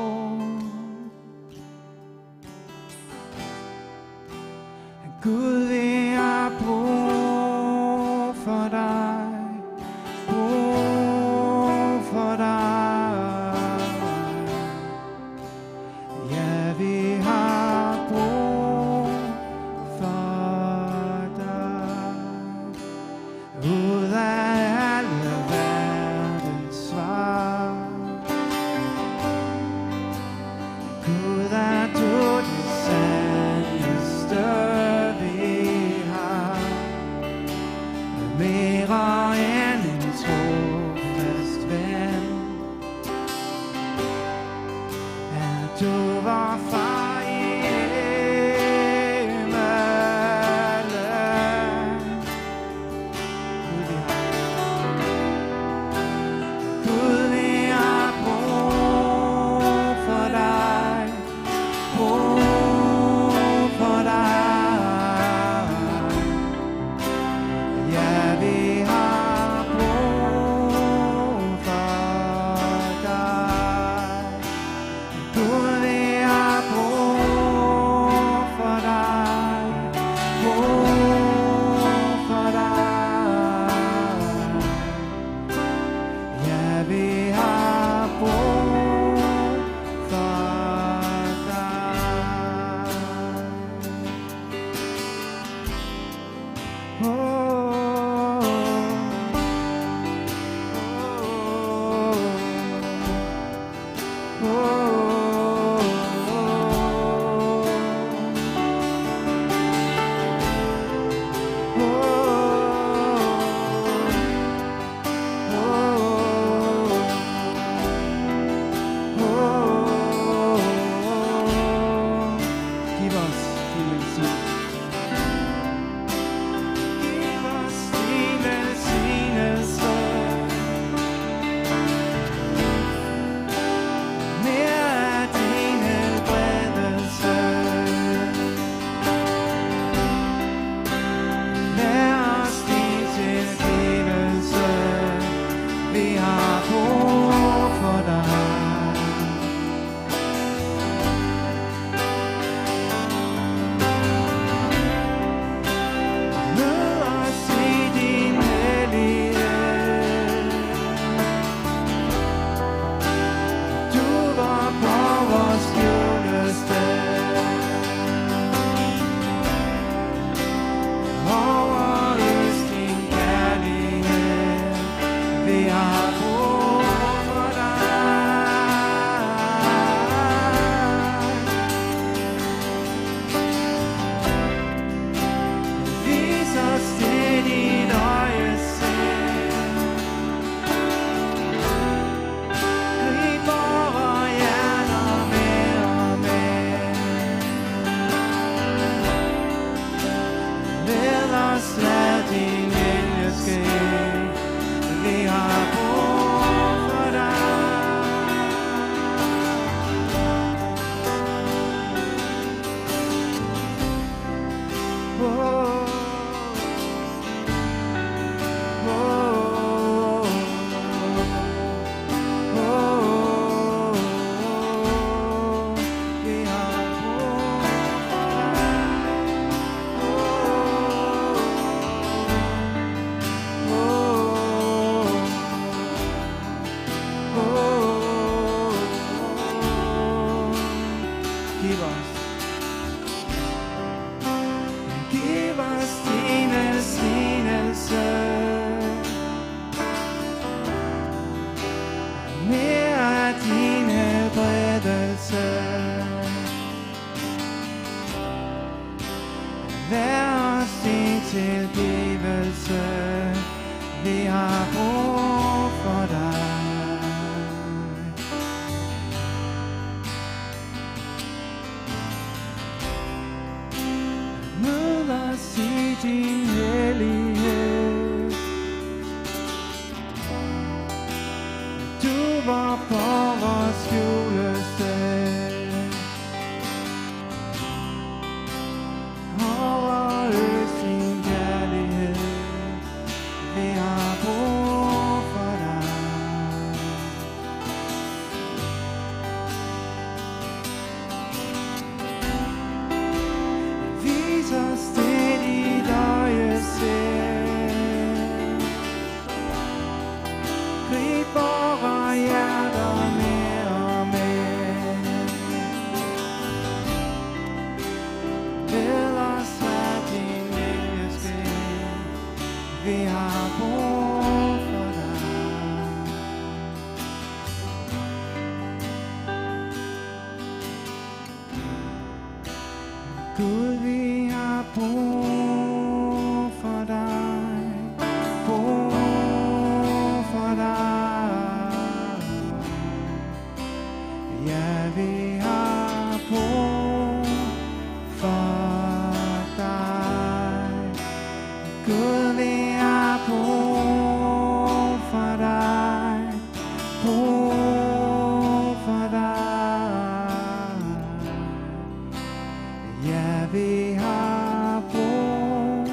Gud, vi har brug for dig, brug for dig. Ja, vi har brug for dig. Ud af alle verdens svar, Gud, er du det sandeste. Mere end en trofast ven, er du vor far i himmelen. Gud, vi har brug for dig, brug for dig. Lad din vilje ske. Vi har brug bor på vores skjulested. Overøs din kærlighed, vi har brug for dig. Vis os det, dit øje ser. Grib vore hjerter mere og mere. Ved os hvad din vilje sker. Vi har brug for dig. Gud, vi har brug for dig. Brug for dig. Ja, vi har brug for dig. Gud, vi har brug for dig. Brug for dig. Ja, vi har brug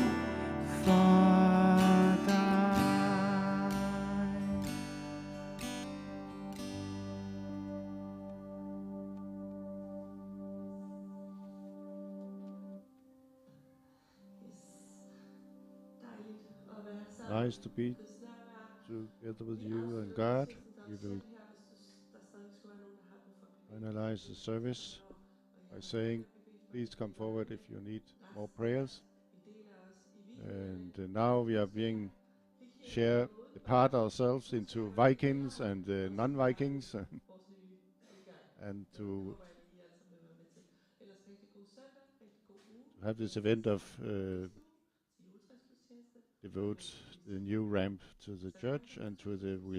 for dig. Dejligt at være sammen. Nice to be Guds nærvær. together with Vi you and afslutter God. gudstjenesten, der We er will sådan her, hvis der stadig skulle være nogen, der har brug for at bede. finalize the service Og by jeg saying, kan bede for please jer. come forward if you need more Resten prayers. I deler os i weekenden. And now we are being Vi kigger share ud the part ourselves into Vikings and non-Vikings vores nye udgang. and Det to håber jeg, I alle sammen vil være med til. Ellers rigtig god søndag, rigtig god uge. have this event of Til juletræsgudstjeneste. devote the new ramp to the church and to the wheelchair.